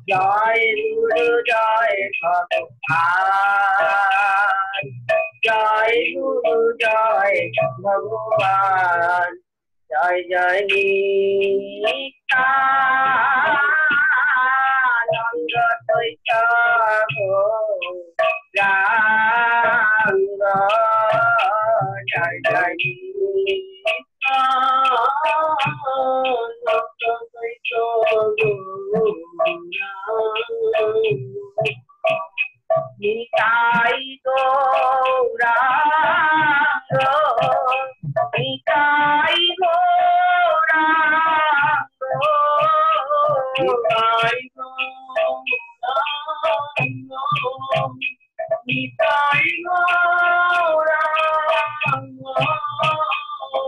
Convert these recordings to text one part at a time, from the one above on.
জয় গুরু জয় ভগবান জয় গুরু জয় ভগবান জয় জয় নিত্যানন্দ দ্বৈত গৌরাঙ্গ জয় জয় নিত্যানন্দ দ্বৈত নিতাই গৌরাঙ্গ নিতাই গৌরাঙ্গ নিতাই গৌরাঙ্গ নিতাই গৌরাঙ্গ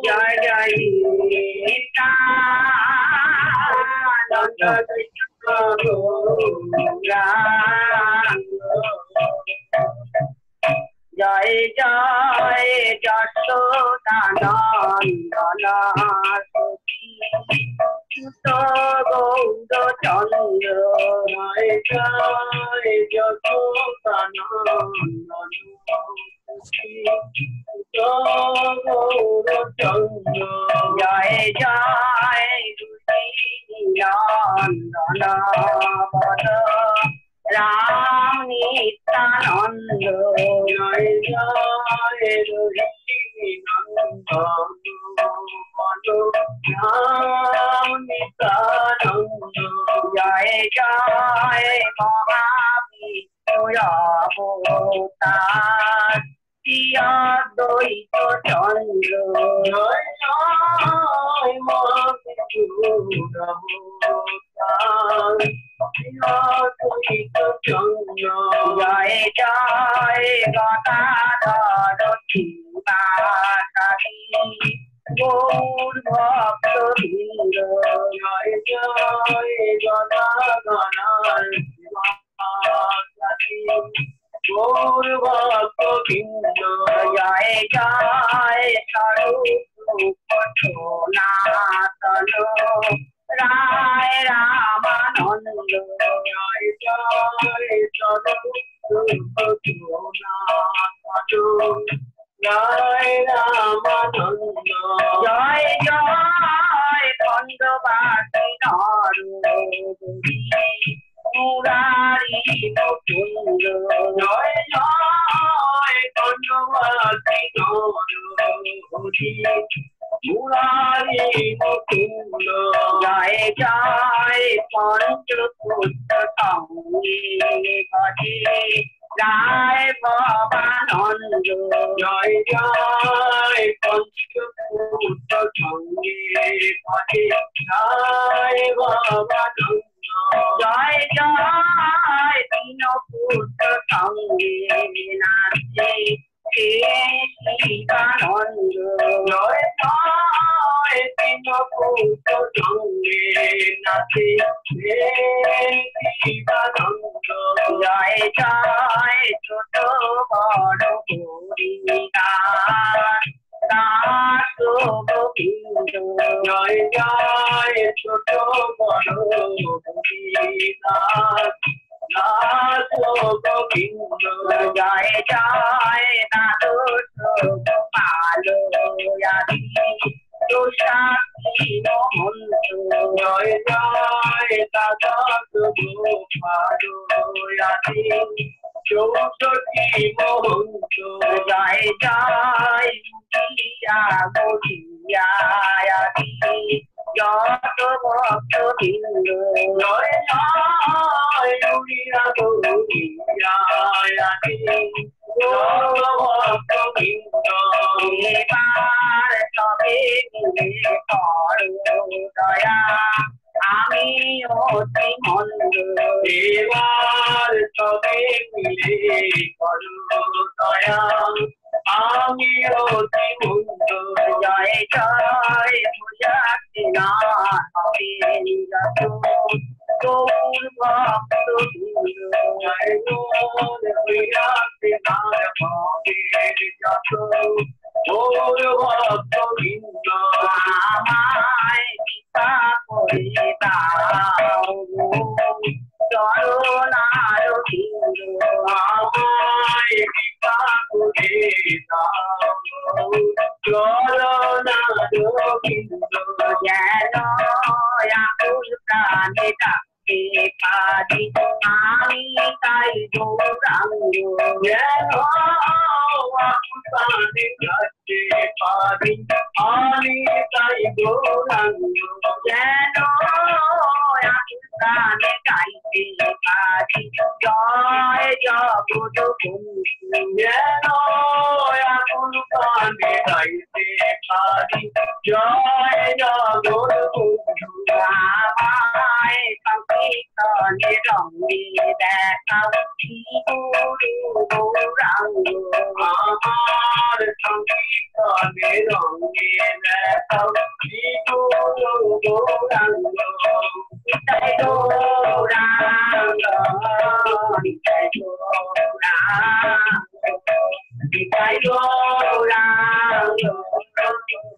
জয় জয় নিত্যানন্দ জয় জয় যশোদানন্দন সুত গৌরচন্দ্র জয় জয় যশোদানন্দন সুত গৌরচন্দ্র জয় জয় নন্দন বল রাম নিত্যানন্দ জয় জয় নন্দন বল রাম নিত্যানন্দ জয় জয় মহাবিষ্ণু অবতার দ্বৈত চন্দ্র জয় জয় মহাবিষ্ণু জয় জয় গদাধর শিবাকারী গৌর ভক্ত বৃন্দ জয় জয় গদাধর শিবাকারী গৌর ভক্ত বৃন্দ জয় জয় স্বরূপ সনাতন রায় রামানন্দ জয় জয় স্বরূপ রায় রামানন্দ জয় জয় খণ্ডবাসী মুরারি মুকুন্দ জয় জয় খণ্ডবাসী মুরারি মুকুন্দ জয় জয় পঞ্চপুত্র সংগী রায় ভবানন্দ জয় জয় পঞ্চপুত্র সংগী রায় ভবানন্দ জয় জয় তিন পুত্র সঙ্গে নাচে শিবানন্দ জয় জয় তিন পুত্র সঙ্গে নাচে শিবানন্দ জয় জয় ছোট বড় হরিদাস দাস গোবিন্দ জয় জয় ছোট বড় হরিদাস দাস গোবিন্দ জয় জয় দ্বাদশ গোপাল আদি দোষাক্ষী মহন্ত জয় জয় দ্বাদশ গোপাল আদি চৌষট্টি মহন্ত জয় জয় গড়িয়া আদি যত ভক্ত বৃন্দ জয় জয় গড়িয়া আদি যত ভক্ত বৃন্দ এবার তবে মিলে করো দয়া আমি অতি মন্দ এবার তবে মিলে করো দয়া আমি অতি মন্দ জয় জয় ভুজাতি না হবে যত গৌর ভক্ত জয় ভুজাতি না হবে যত গৌর ভক্ত আমায় পিতা করে দাও চরণার বিন্দু আমায় কৃপা করে দাও চরণার বিন্দু যেন আকুল প্রাণে ডাকতে পারি আমি তাই গৌরাঙ্গ যেন আকুল প্রাণে ডাকতে পারি আমি তাই গৌরাঙ্গ যেন আকুল প্রাণে গাইতে পারি জয় জগৎ বন্ধু যেন আকুল প্রাণে গাইতে পারি জয় জগৎ বন্ধু আমায় সংকীর্তনে রঙে দেখাও শ্রী গুরু গৌরাঙ্গ আমার সংকীর্তনে রঙে দেখাও শ্রী গুরু গৌরাঙ্গ নিতাই গৌরাঙ্গ নিতাই গৌরাঙ্গ নিতাই গৌরাঙ্গ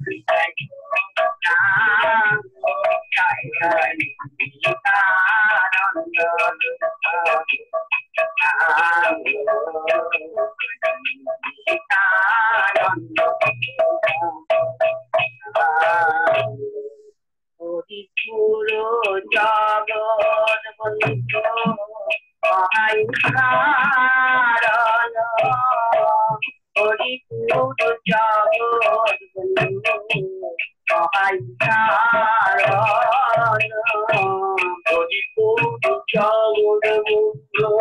নিতাই গৌরাঙ্গ জয় হরি নিত্যানন্দ নিত্যানন্দ হরিপুরো জগৎ বন্ধু মহাইকারণ হরিপুরো জগৎ বন্ধু মহাইকারণ হরিপুরো জগৎ বন্ধু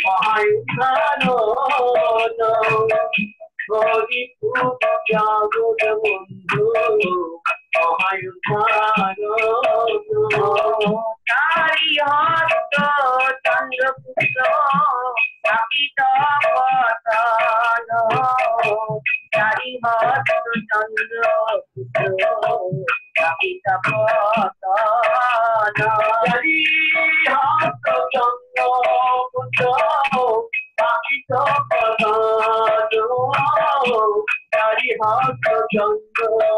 মহাইকারণ হরিপুরো জগৎ বন্ধু তারি হস্ত চন্দ্রপুত্র কাপিত পতন তারি হস্ত চন্দ্রপুত্র কাপিত পতন তারি হস্ত চন্দ্রপুত্র কাপিত পতন তারি হস্ত চন্দ্রপুত্র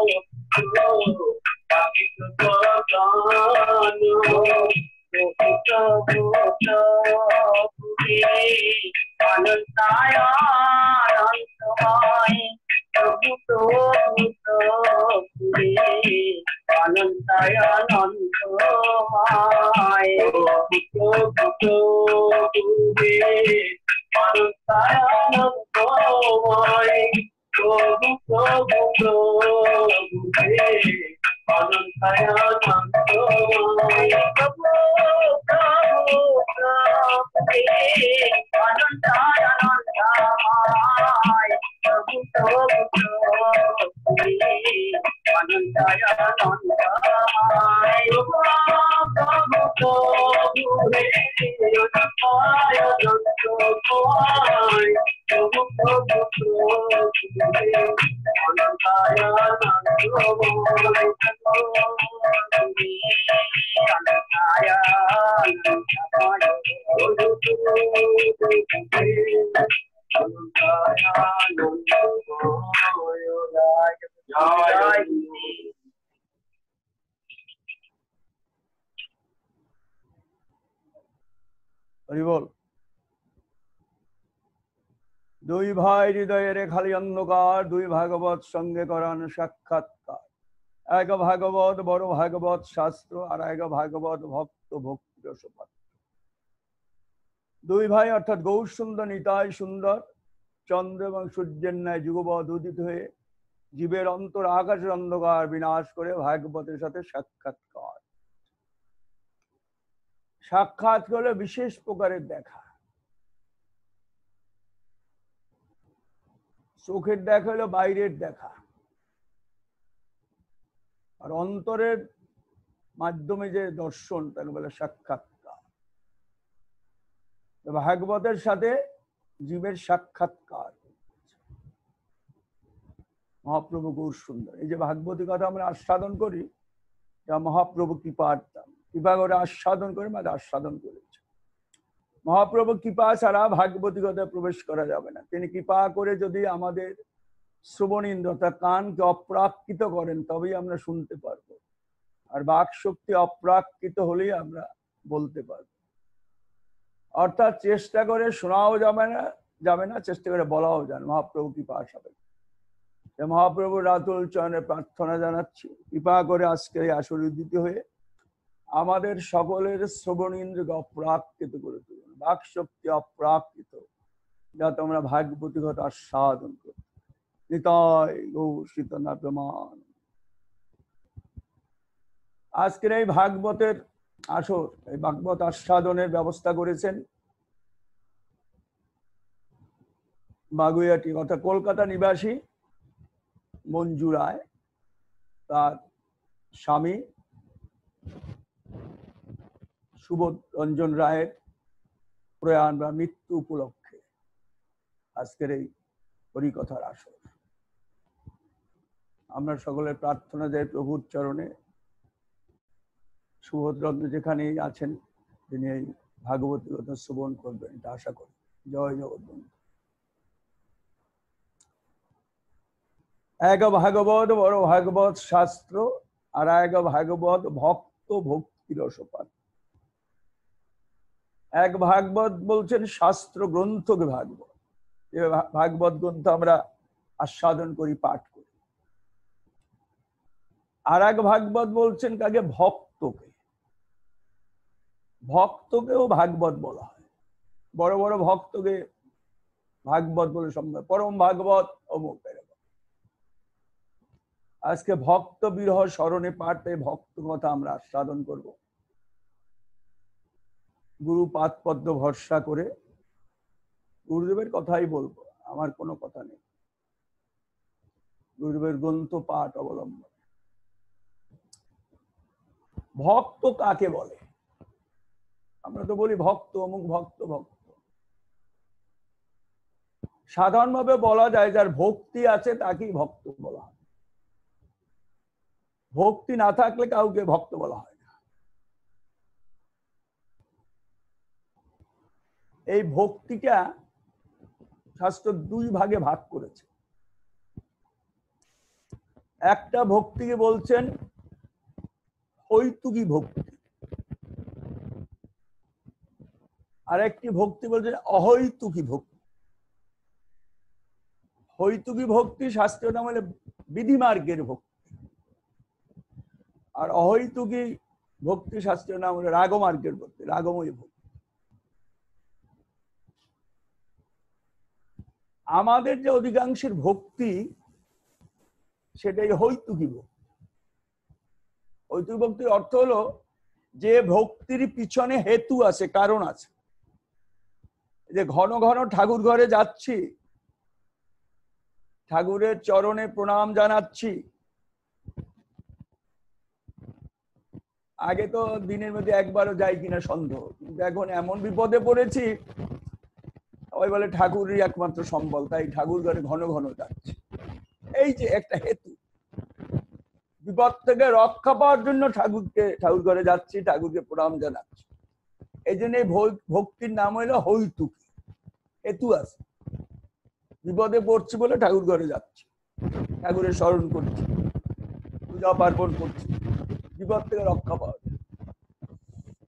অনন্তায় অনন্তময় প্রভু পুরে অনন্তায় অনন্তময় পুরে অনন্তায় অনন্তময় প্রভু পুরে অনন্তায় অনন্তময় প্রভু পুরে অনন্তায় অনন্তময় প্রভু পুরে অনন্তায় অনন্তময় প্রভু পুরে অনন্তায় অনন্তময় প্রভু পুরে অনন্তায় হরি বল। দুই ভাই হৃদয়ের খালি অন্ধকার, দুই ভাগবত সঙ্গে করান সাক্ষাৎকার। এক ভাগবত বড় ভাগবত শাস্ত্র, আর এক ভাগবত ভক্ত ভক্তি রসপাত্র। দুই ভাই অর্থাৎ গৌর সুন্দর নিতাই সুন্দর চন্দ্র এবং সূর্যের ন্যায় যুগপৎ উদিত হয়ে জীবের অন্তর আকাশের অন্ধকার বিনাশ করে ভাগবতের সাথে সাক্ষাৎকার। সাক্ষাৎ হলো বিশেষ প্রকারের দেখা। চোখের দেখা হলো বাইরের দেখা, আর অন্তরের মাধ্যমে যে দর্শন তাকে বলে সাক্ষাৎকার। ভাগবতের সাথে জীবের সাক্ষাৎকার মহাপ্রভু গৌর সুন্দর। এই যে ভাগবতী কথা আমরা আস্বাদন করি, মহাপ্রভু কৃপার দাম, কৃপা করে আস্বাদন করে মানে আস্বাদন করেছে। মহাপ্রভু কৃপা ছাড়া ভাগবতী কথায় প্রবেশ করা যাবে না। তিনি কৃপা করে যদি আমাদের শ্রবণেন্দ্র অর্থাৎ কানকে অপ্রাকৃত করেন, তবেই আমরা শুনতে পারবো। আর বাক শক্তি অপ্রাকৃত হলেই আমরা বলতে পারবো। অর্থাৎ চেষ্টা করে শোনাও যাবে না, চেষ্টা করে বলাও যাবে না। মহাপ্রভু কৃপা আসাবে। মহাপ্রভুর রাতুল চরণে প্রার্থনা জানাচ্ছি, কৃপা করে আজকে এই আসর উদ্দিত হয়ে আমাদের সকলের শ্রবণেন্দ্রকে অপ্রাকৃত করে তুলুন, বাক শক্তি অপ্রাকৃত, যাতে আমরা ভাগবতী কথা আস্বাদন করি। নিতাই গৌর সীতানাথ প্রমাণ। আজকের এই ভাগবতের আসর, এই ভাগবত আস্বাদনের ব্যবস্থা করেছেন বাগুইয়াটি অর্থাৎ কলকাতা নিবাসী মঞ্জু রায়, তার স্বামী সুবোধ রঞ্জন রায়ের প্রয়াণ বা মৃত্যু উপলক্ষে আজকের এই হরিকথার আসর। আমরা সকলের প্রার্থনা যাই প্রভুর চরণে, সুবোধ রঞ্জন যেখানেই আছেন তিনি এই ভাগবতী কথা শ্রবণ করবেন, এটা আশা করি। জয় জগৎবন্ধু। এক ভাগবত বড় ভাগবত শাস্ত্র, আর এক ভাগবত ভক্ত ভক্তি রসপাত। এক ভাগবত বলছেন শাস্ত্র গ্রন্থকে ভাগবত, যে ভাগবত গ্রন্থ আমরা আস্বাদন করি, পাঠ করি। আর এক ভাগবত বলছেন কাকে? ভক্তকে। ভক্তকেও ভাগবত বলা হয়। বড় বড় ভক্তকে ভাগবত বলে সম্ভব, পরম ভাগবত অমুক। আজকে ভক্ত বিরহ স্মরণে পাঠ পেয়ে ভক্ত কথা আমরা আস্বাদন করব, গুরু পাদ পদ্ম ভরসা করে গুরুদেবের কথাই বলবো, আমার কোনো কথা নেই। গুরুদেবের গ্রন্থ পাঠ অবলম্বন। ভক্ত কাকে বলে? আমরা তো বলি ভক্ত অমুক ভক্ত। ভক্ত সাধারণভাবে বলা যায় যার ভক্তি আছে তাকেই ভক্ত বলা হয়। ভক্তি না থাকলে কাউকে ভক্ত বলা হয় না। এই ভক্তিটা শাস্ত্র দুই ভাগে ভাগ করেছে। একটা ভক্তিকে বলছেন হৈতুকী ভক্তি, আর একটি ভক্তি বলছেন অহৈতুকী ভক্তি। হৈতুকী ভক্তি শাস্ত্রীয় নাম হলে বিধিমার্গের ভক্তি, আর অহৈতুকী ভক্তি শাস্ত্রীয় নাম হলে রাগমার্গের ভক্তি, রাগময় ভক্তি। আমাদের যে অধিকাংশের ভক্তি সেটাই হৈতুকী ভক্তি। হৈতুকী ভক্তির অর্থ হলো যে ভক্তির পিছনে হেতু আছে, কারণ আছে। যে ঘন ঘন ঠাকুর ঘরে যাচ্ছি, ঠাকুরের চরণে প্রণাম জানাচ্ছি। আগে তো দিনের মধ্যে একবারও যাই কিনা সন্দেহ, কিন্তু এখন এমন বিপদে পড়েছি, সবাই বলে ঠাকুরই একমাত্র সম্বল, তাই ঠাকুর ঘরে ঘন ঘন যাচ্ছে। এই যে একটা হেতু, বিপদ থেকে রক্ষা পাওয়ার জন্য ঠাকুর ঘরে যাচ্ছি, ঠাকুরকে প্রণাম জানাচ্ছি। এই জন্য এই ভক্তির নাম হলো হৈতুকী, হেতু আছে। বিপদে পড়ছি বলে ঠাকুর ঘরে যাচ্ছি, ঠাকুরের স্মরণ করছি, পূজা পার্বণ করছি, বিপদ থেকে রক্ষা পাওয়া যায়।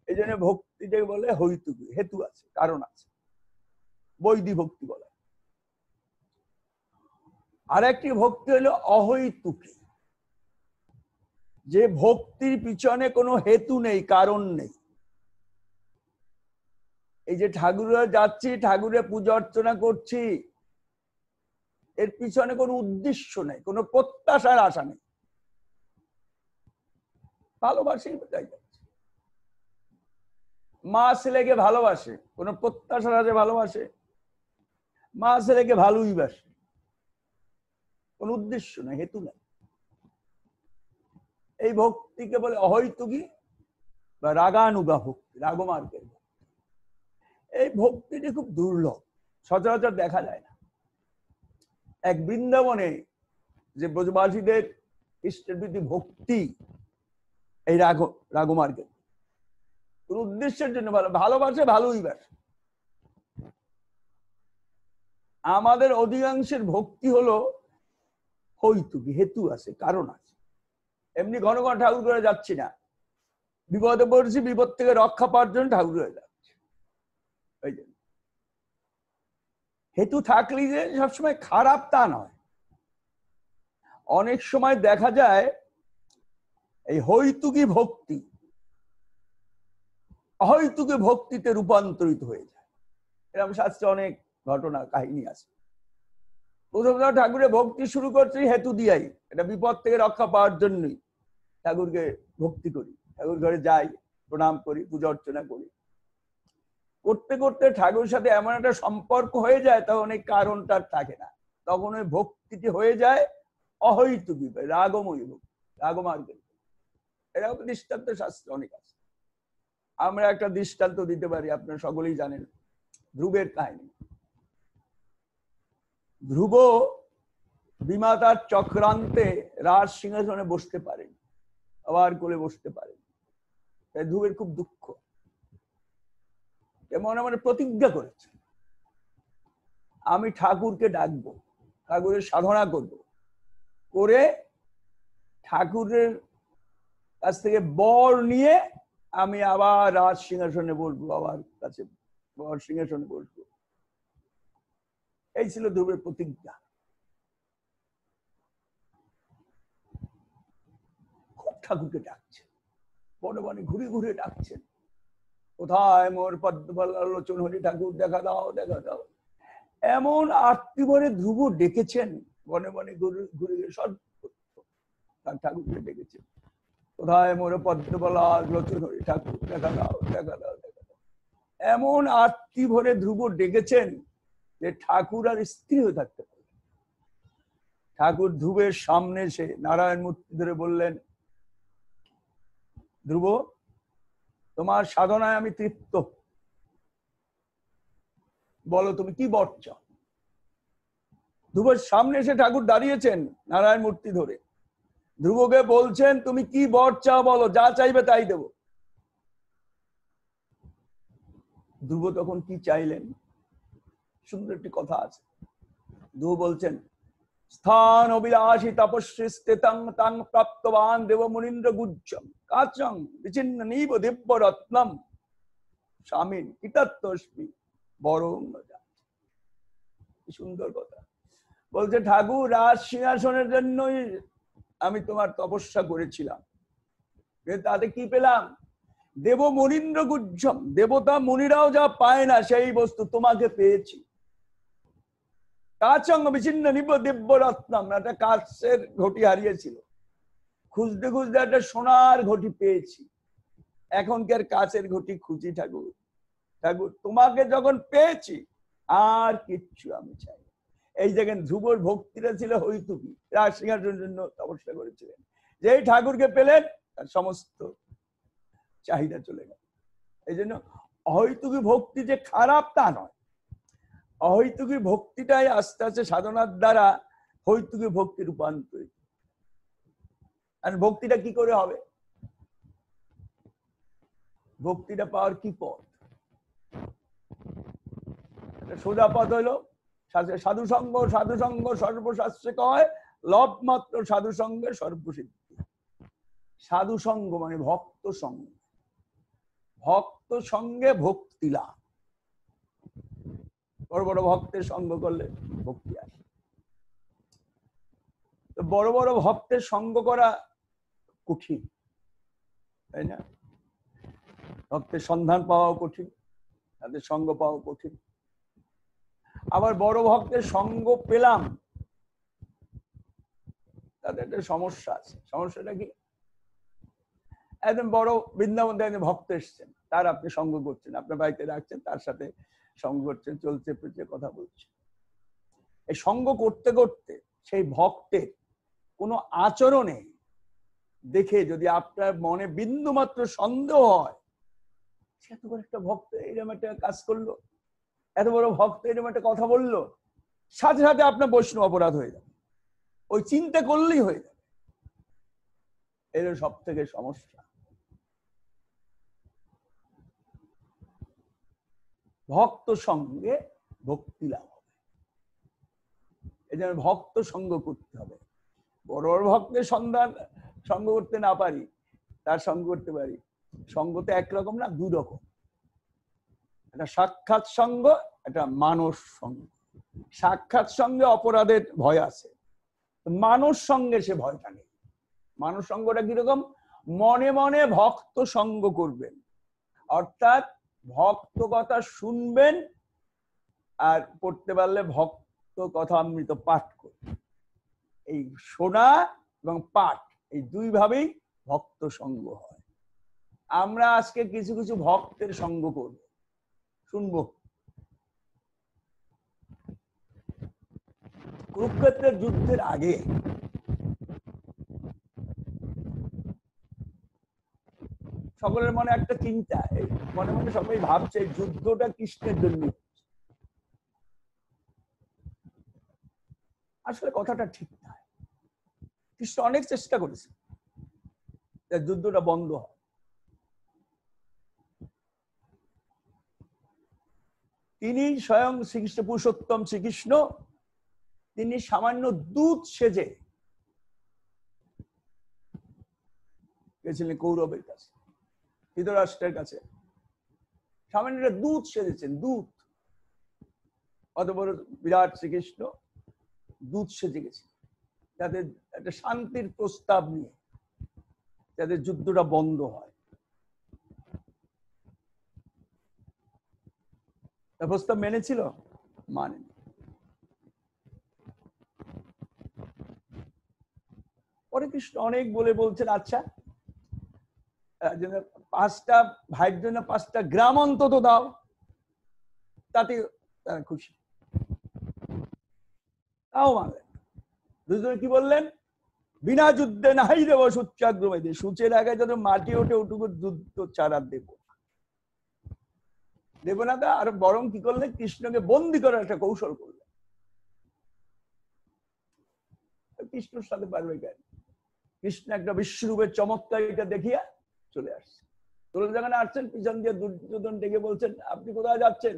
এই জন্য ভক্তিটাকে বলে হৈতুকী, হেতু আছে, কারণ আছে, বৈদিক ভক্তি বলে। আর একটি ভক্তি হলো অহৈতুকী, যে ভক্তির পিছনে কোনো হেতু নেই, কারণ নেই। এই যে ঠাকুরে যাচ্ছি, ঠাকুরের পূজা অর্চনা করছি, এর পিছনে কোনো উদ্দেশ্য নেই, কোনো প্রত্যাশার আশা নেই, ভালোবাসি তাই যাচ্ছে। মা ছেলেকে ভালোবাসে, কোনো প্রত্যাশার আছে ভালোবাসে? মা ছেলেকে ভালোই বাসে, কোনো উদ্দেশ্য নেই, হেতু নেই। এই ভক্তিকে বলে অহৈতুকী বা রাগানুগা ভক্তি, রাগমার্গের ভক্তি। এই ভক্তিটি খুব দুর্লভ, সচরাচর দেখা যায় না। এক বৃন্দাবনে যে ব্রজবাসীদের ইষ্টের প্রতি ভক্তি, এই রাগমার্গের কোন উদ্দেশ্যের জন্য ভালোবাসে, ভালোই বাসে। আমাদের অধিকাংশের ভক্তি হলো হৈতুকী, হেতু আছে, কারণ আছে। এমনি ঘন ঘন ঠাকুর ঘরে যাচ্ছি না, বিপদে পড়েছি, বিপদ থেকে রক্ষা পাওয়ার জন্য ঠাকুর ঘরে যাচ্ছি। ওই জন্য হেতু থাকলেই যে সবসময় খারাপ তা নয়। অনেক সময় দেখা যায় এই হইতুকি ভক্তি অহৈতুকি ভক্তিতে রূপান্তরিত হয়ে যায়। এরকম শাস্ত্রে অনেক ঘটনা কাহিনী আছে। প্রথম ঠাকুরের ভক্তি শুরু করছি হেতু দিয়াই, এটা বিপদ থেকে রক্ষা পাওয়ার জন্যই ঠাকুরকে ভক্তি করি, ঠাকুর ঘরে যাই, প্রণাম করি, পূজা অর্চনা করি। করতে করতে ঠাকুরের সাথে এমন একটা সম্পর্ক হয়ে যায়, তখন এই কারণটা থাকে না, তখন ওই ভক্তিটি হয়ে যায় অহৈতুকি, রাগময়ী ভক্তি, রাগমার্গের। এরকম দৃষ্টান্ত শাস্ত্রে অনেক আছে। আমরা একটা দৃষ্টান্ত দিতে পারি, আপনারা সকলেই জানেন ধ্রুবের কাহিনী। ধ্রুব বিমাতার চক্রান্তে রাজ সিংহাসনে বসতে পারেন, আবার কোলে বসতে পারেন। তাই ধ্রুবের খুব দুঃখ। মনে মনে প্রতিজ্ঞা করেছে, আমি ঠাকুরকে ডাকবো, ঠাকুরের সাধনা করব, করে ঠাকুরের কাছ থেকে বর নিয়ে আমি আবার রাজ সিংহাসনে বসবো, আবার কাছে বর সিংহাসনে বসবো। এই ছিল ধ্রুবের প্রতিজ্ঞা। খুব ঠাকুরকে ডাকছেন, বনে বনে ঘুরে ঘুরে ডাকছেন, কোথায় মোর পদ্মফল আলোচন হরি ঠাকুর, দেখা দাও দেখা দাও। এমন আরতি ভরে ধ্রুব ডেকেছেন, বনে বনে ঘুরে ঘুরে ঠাকুরকে ডেকেছেন, কোথায় মোর পদ্মফল আলোচন হরি ঠাকুর, দেখা দাও দেখা দাও দেখা দাও। এমন আরতি ভরে ধ্রুব ডেকেছেন যে ঠাকুর আর স্থির হয়ে থাকতে পারে। ঠাকুর ধ্রুবের সামনে এসে নারায়ণ মূর্তি ধরে বললেন, ধ্রুব, তোমার সাধনায় আমি তৃপ্ত, বলো তুমি কি বর চাও। ধ্রুবের সামনে এসে ঠাকুর দাঁড়িয়েছেন নারায়ণ মূর্তি ধরে, ধ্রুবকে বলছেন তুমি কি বর চাও বলো, যা চাইবে তাই দেব। ধ্রুব তখন কি চাইলেন, সুন্দর একটি কথা আছে। ধ্রুব বলছেন, স্থান অবিলাসী তপস্বী স্থিতং তং প্রাপ্তবান দেব মুনীন্দ্র গুজ্জম কাচং বিচ্ছিন্ন নিব দিব্য রত্নম স্বামীন কিতাত্তস্মি বরং। সুন্দর কথা বলছে, ঠাকুর রাজ সিংহাসনের জন্যই আমি তোমার তপস্যা করেছিলাম, তাতে কি পেলাম, দেব মুনীন্দ্র গুজ্জম, দেবতা মুনিরাও যা পায় না সেই বস্তু তোমাকে পেয়েছি। কাচং বিচ্ছিন্ন নিব দিব্য রত্নম, একটা কাচের ঘটি হারিয়েছিল, খুঁজতে খুঁজতে একটা সোনার ঘটি পেয়েছি, এখনকার কাচের ঘটি খুঁজি ঠাকুর। ঠাকুর তোমাকে যখন পেয়েছি আর কিচ্ছু আমি চাই। এই জায়গায় ধ্রুবর ভক্তিটা ছিল হইতুকি, রাজ সিংহাসনের জন্য তপস্যা করেছিলেন, যেই ঠাকুরকে পেলেন তার সমস্ত চাহিদা চলে গেল। এই জন্য অহৈতুকি ভক্তি যে খারাপ তা নয়, অহৈতুকি ভক্তিটাই আস্তে আস্তে সাধনার দ্বারা হৈতুকি ভক্তি রূপান্তরিত। আর ভক্তিটা কি করে হবে, ভক্তিটা পাওয়ার কি পথ, সোজা পথ হইলো সাধু সঙ্গ। সাধু সঙ্গ সর্বশাস্ত্রে কয় লব মাত্র সাধু সঙ্গে সর্বসিদ্ধি। সাধু সঙ্গ মানে ভক্ত সঙ্গ, ভক্ত সঙ্গে ভক্তি লাভ। বড় বড় ভক্তের সঙ্গ করলে ভক্তি আসে। তো বড় বড় ভক্তের সঙ্গ করা কঠিন, তাই না? ভক্তের সন্ধান পাওয়াও কঠিন, তাদের সঙ্গ পাওয়া কঠিন। আবার বড় ভক্তের সঙ্গ পেলাম, তাদের একটা সমস্যা আছে। সমস্যাটা কি, একদম বড় বৃন্দাবন থেকে ভক্ত এসছেন, তার আপনি সঙ্গ করছেন, আপনার বাড়িতে রাখছেন, তার সাথে সঙ্গ করছেন, চলছে ফিরছে কথা বলছেন। এই সঙ্গ করতে করতে সেই ভক্তের কোনো আচরণে দেখে যদি আপনার মনে বিন্দু মাত্র সন্দেহ হয়, সে এত বড় একটা ভক্ত এরকম একটা কাজ করলো, এত বড় ভক্ত এরকম একটা কথা বললো, সাথে সাথে আপনার বৈষ্ণব অপরাধ হয়ে যাবে। ওই চিন্তা করলেই হয়ে যাবে। এর সব থেকে সমস্যা। ভক্ত সঙ্গে ভক্তি লাভ হবে, এই জন্য ভক্ত সঙ্গ করতে হবে। বড় বড় ভক্তের সঙ্গ করতে না পারি, তার সঙ্গ করতে পারি। সঙ্গ তো একরকম না, দুই রকম। একটা সাক্ষাৎ সঙ্গ, একটা মানস সঙ্গ। সাক্ষাৎ সঙ্গে অপরাধের ভয় আছে, মানস সঙ্গে সে ভয়টা নেই। মানস সঙ্গটা কিরকম? মনে মনে ভক্ত সঙ্গ করবেন, অর্থাৎ ভক্ত কথা শুনবেন আর পড়তে পারলে ভক্ত কথা অমৃত পাঠ করবেন। এই শোনা এবং পাঠ, এই দুই ভাবেই ভক্ত সঙ্গ হয়। আমরা আজকে কিছু কিছু ভক্তের সঙ্গ করব, শুনবো। কুরুক্ষেত্রের যুদ্ধের আগে সকলের মনে একটা চিন্তা, মনে মনে সবাই ভাবছে যুদ্ধটা কৃষ্ণের জন্য। আসলে কথাটা ঠিক না। কৃষ্ণ অনেক চেষ্টা করেছে যুদ্ধটা বন্ধ হয়। তিনি স্বয়ং শ্রীকৃষ্ণ, পুরুষোত্তম শ্রীকৃষ্ণ, তিনি সামান্য দূত সেজে গেছিলেন কৌরবের কাছে, ধৃতরাষ্ট্রের কাছে। সামান্য দূত সেজেছেন, দূত। অত বড় বিরাট শ্রীকৃষ্ণ দূত সেজে গেছে, যাতে একটা শান্তির প্রস্তাব নিয়ে যাতে যুদ্ধটা বন্ধ হয়। প্রস্তাব মেনেছিল? মানেনি। পরে কৃষ্ণ অনেক বলে বলছেন, আচ্ছা 5টা ভাইয়ের জন্য 5টা গ্রাম অন্তত দাও, তাতে তারা খুশি। তাও মানলেন। দুজন কি বললেন? বিনা যুদ্ধে নাই দেব সূচ্যাগ্রমে, সূচের আগে যত মাটি ওঠে ওটুকু যুদ্ধ ছাড়া দেব না। আর বরং কি করলেন? কৃষ্ণকে বন্দি করার একটা কৌশল করলেন। কৃষ্ণর সাথে পারবে কেন? কৃষ্ণ একটা বিশ্বরূপের চমৎকার এটা দেখিয়া চলে আসছে। চলে যখন আসছেন, পিছন দিয়ে দুর্যোধন ডেকে বলছেন, আপনি কোথায় যাচ্ছেন?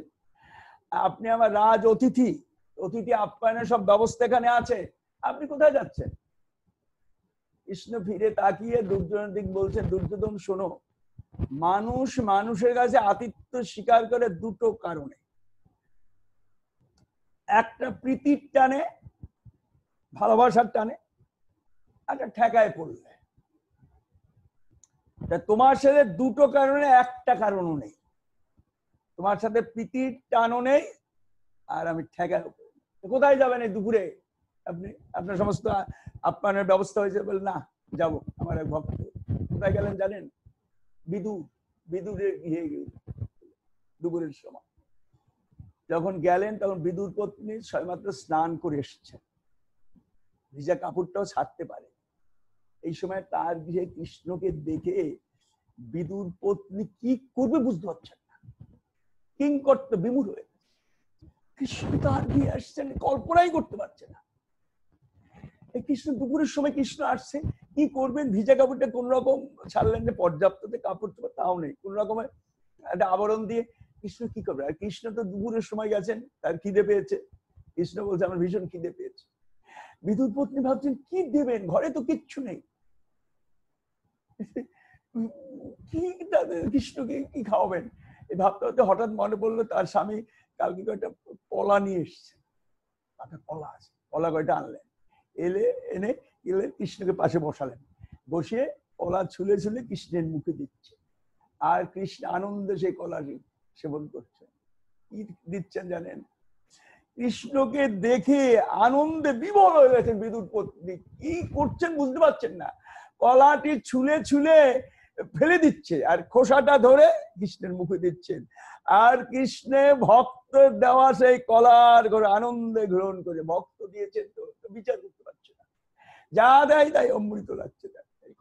আপনি আমার রাজ অতিথি, অতিথি আপ্যায়নের সব ব্যবস্থা এখানে আছে, আপনি কোথায় যাচ্ছেন? কৃষ্ণ ফিরে তাকিয়ে দুর্যোধনের দিক বলছেন, দুর্যোধন শোনো, মানুষ মানুষের কাছে আতিথ্য স্বীকার করে দুটো কারণে। একটা প্রীতির টানে, ভালোবাসার টানে, একটা ঠেকায় পড়লে। তোমার সাথে দুটো কারণে একটা কারণও নেই। তোমার সাথে প্রীতির টানও নেই, আর আমি ঠেকায়। কোথায় যাবেন এই দুপুরে? আপনি আপনার সমস্ত আপ্যায়নের ব্যবস্থা হয়েছে? বলে না, যাবো, আমার এক ভক্ত। কোথায় গেলেন জানেন? বিদুরের গৃহে দুপুরের সময় যখন গেলেন, তখন বিদুর পত্নী সবেমাত্র স্নান করে এসেছেন, ভিজা কাপড়টাও ছাড়তে পারে। এই সময় তার গৃহে কৃষ্ণকে দেখে বিদুর পত্নী কি করবে বুঝতে পারছেন না, কিং করতে বিমূঢ় হয়ে। কৃষ্ণ তার গৃহে আসছেন, কল্পনাই করতে পারছে না। কৃষ্ণ দুপুরের সময় কৃষ্ণ আসছে, কি করবেন? ভিজা কাপড়টা কোন রকম ছাড়লেন, যে পর্যাপ্ত কাপড় তাও নেই, কোন রকমের একটা আবরণ দিয়ে কৃষ্ণ কি করবে? আর কৃষ্ণ তো দুপুরের সময় গেছেন, তার খিদে পেয়েছে। কৃষ্ণ বলছে, আমার ভীষণ খিদে পেয়েছে। বিদুর পত্নী ভাবছেন, কি দেবেন? ঘরে তো কিচ্ছু নেই, কি কৃষ্ণকে কি খাওয়াবেন? এই ভাবতে ভাবতে হঠাৎ মনে পড়লো তার স্বামী কালকে কয়েকটা কলা নিয়ে এসছে, কলা আছে, কলা কয়টা আনলেন। এনে কৃষ্ণকে পাশে বসালেন, বসিয়ে কলা ছুলে ছুলে কৃষ্ণের মুখে দিচ্ছে, আর কৃষ্ণ আনন্দে সেই কলা সেবন করছেন। কি দিচ্ছেন জানেন? কৃষ্ণকে দেখে আনন্দে বিভোর হয়ে গেছেন বিদুর পত্নী। কি করছেন বুঝতে পারছেন না, কলাটি ছুলে ছুলে ফেলে দিচ্ছে, আর খোসাটা ধরে কৃষ্ণের মুখে দিচ্ছেন। আর কৃষ্ণে ভক্ত দেওয়া সেই কলার করে আনন্দে গ্রহণ করে, ভক্ত দিয়েছেন তো বিচার করতে পারছে না, যা দেয় তাই অমৃত লাগছে।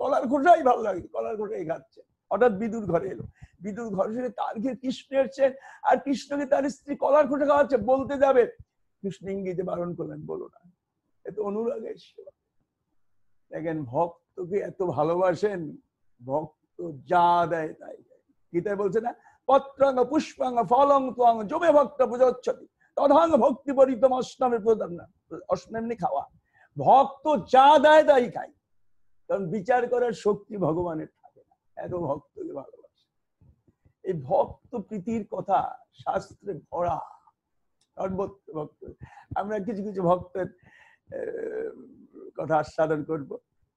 কলার খোসাই ভালো লাগে, কলার খোসাই খাচ্ছে। হঠাৎ বিদুর ঘরে এলো, বিদুর ঘরে এসে তার গিয়ে কৃষ্ণ এসছেন, আর কৃষ্ণকে তার স্ত্রী কলার খোসা খাওয়াচ্ছে। বলতে যাবে, কৃষ্ণ ইঙ্গিতে বারণ করলেন, বলো না, এত অনুরাগের সেবা। দেখেন, ভক্তকে এত ভালোবাসেন, ভক্ত যা দেয় তাই। গীতায় বলছে না, পত্রাঙ্গ পুষ্পাঙ্গ ফলং ত্বং জমে ভক্ত পুজোচ্ছতি তথাঙ্গ ভক্তি পরিতম অষ্টমের প্রধান। অষ্টমী খাওয়া, ভক্ত যা দেয় তাই খাই। কারণ বিচার করার শক্তি ভগবানের থাকে না, এত ভক্তকে ভালোবাসে। এই ভক্ত প্রীতির কথা শাস্ত্রে ভরা, সর্বত্র ভক্ত। আমরা কিছু কিছু ভক্তের কথা আস্বাদন করব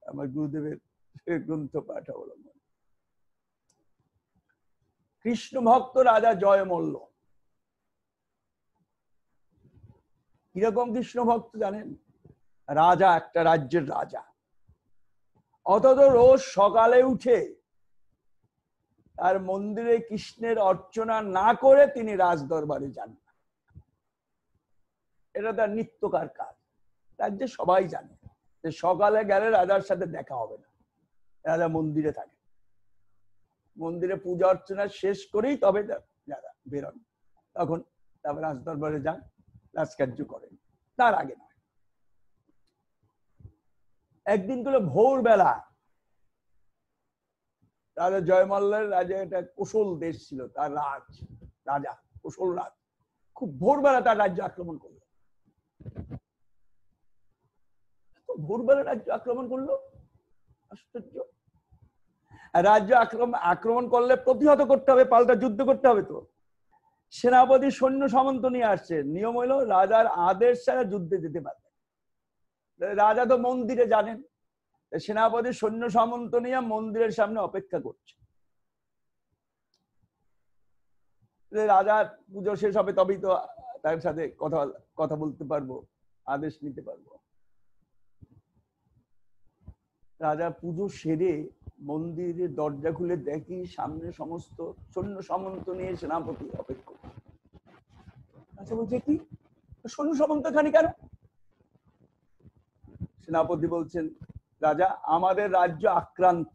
আমার গুরুদেবের গ্রন্থ পাঠ অবলম্বন। কৃষ্ণ ভক্ত রাজা জয়মল্ল। কিরকম কৃষ্ণ ভক্ত জানেন? রাজা, একটা রাজ্যের রাজা, অথচ রোজ সকালে উঠে তার মন্দিরে কৃষ্ণের অর্চনা না করে তিনি রাজ দরবারে যান না। এটা তার নিত্যকার কাজ। রাজ্যে সবাই জানে যে সকালে গেলে রাজার সাথে দেখা হবে না, রাজা মন্দিরে থাকে, মন্দিরে পূজা অর্চনা শেষ করেই তবে যারা বেরোন, তখন তারপর রাজ দরবারে যান, রাজকার্য করেন, তার আগে নয়। একদিন গুলো ভোরবেলা, রাজা জয়মল্লের রাজা, এটা কোশল দেশ ছিল, তার রাজা কোশল রাজ খুব ভোরবেলা তার রাজ্য আক্রমণ করলো। ভোরবেলা রাজ্য আক্রমণ করলো, আশ্চর্য। রাজ্য আক্রমণ করলে প্রতিহত করতে হবে, পাল্টা যুদ্ধ করতে হবে। তো সেনাপতি সৈন্য সামন্ত নিয়ে আসছে, নিয়ম হলো রাজার আদেশ ছাড়া যুদ্ধে যেতে পারবে। রাজা তো মন্দিরে জানেন, সেনাপতি সৈন্য সামন্ত নিয়ে মন্দিরের সামনে অপেক্ষা করছে। রাজার পুজো শেষ হবে, তবেই তো তার সাথে কথা বলতে পারবো, আদেশ নিতে পারবো। রাজা পুজো সেরে মন্দিরের দরজা খুলে দেখি সামনে সমস্ত সৈন্য সামন্ত নিয়ে সেনাপতি অপেক্ষা। আচ্ছা, বলছে কি সৈন্য সামন্ত খানি কেন? সেনাপতি বলছেন, রাজা, আমাদের রাজ্য আক্রান্ত,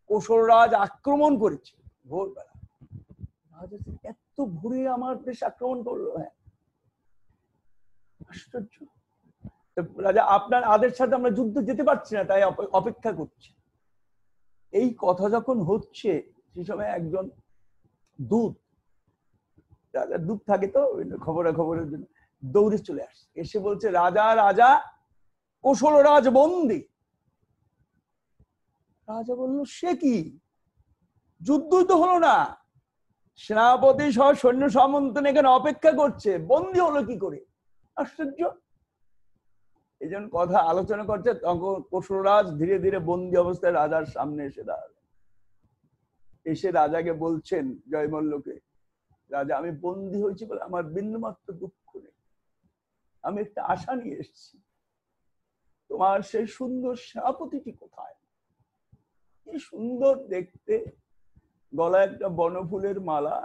কোশল রাজ আক্রমণ করেছে ভোরবেলা। রাজা, এত ভোরে আমার দেশ আক্রমণ করলো? হ্যাঁ। আশ্চর্য। রাজা, আপনার আদেশ সাথে আমরা যুদ্ধ যেতে পারছি না, তাই অপেক্ষা করছি। এই কথা যখন হচ্ছে, সেই সময় একজন দূত, রাজার দূত থাকে তো খবরের জন্য, দৌড়ে চলে আসছে, এসে বলছে, রাজা রাজা কোশল রাজ বন্দী। রাজা বলল, সে কি? যুদ্ধই তো হলো না, সেনাপতি সহ সৈন্য সামন্ত এখানে অপেক্ষা করছে, বন্দী হলো কি করে? আশ্চর্য। এই জন্য কথা আলোচনা করছে, তখন কোশলরাজ ধীরে ধীরে বন্দী অবস্থায় রাজার সামনে এসে দাঁড়ালেন। এসে রাজাকে বলছেন, জয়মল্লকে, রাজা, আমি বন্দী হয়েছি বলে আমার বিন্দুমাত্র দুঃখ নেই, আমি একটা আশা নিয়ে এসেছি। তোমার সেই সুন্দর সেনাপতিটি কোথায়? কি সুন্দর দেখতে, গলায় একটা বনফুলের মালা,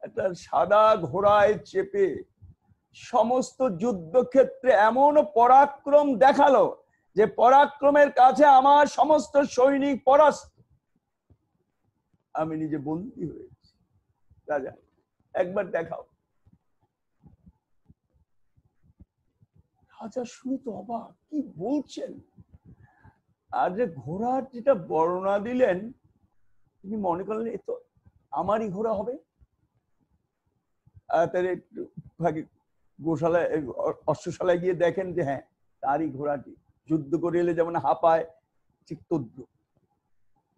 একটা সাদা ঘোড়ায় চেপে সমস্ত যুদ্ধক্ষেত্রে এমন পরাক্রম দেখালো যে পরাক্রমের কাছে আমার সমস্ত সৈনিক পরাস্ত, আমি নিজে বন্দী হয়েছি। রাজা, একবার দেখাও। রাজা শুনে তো অবাক, কি বলছেন? আর যে ঘোড়ার যেটা বর্ণনা দিলেন, তিনি মনে করলেন এ তো আমারই ঘোড়া হবে। তার একটু গোশালায়, অশ্বশালায় গিয়ে দেখেন যে হ্যাঁ, তারই ঘোড়াটি। যুদ্ধ করে এলে যেমন হাঁপায়, ঠিক তদ্রুপ।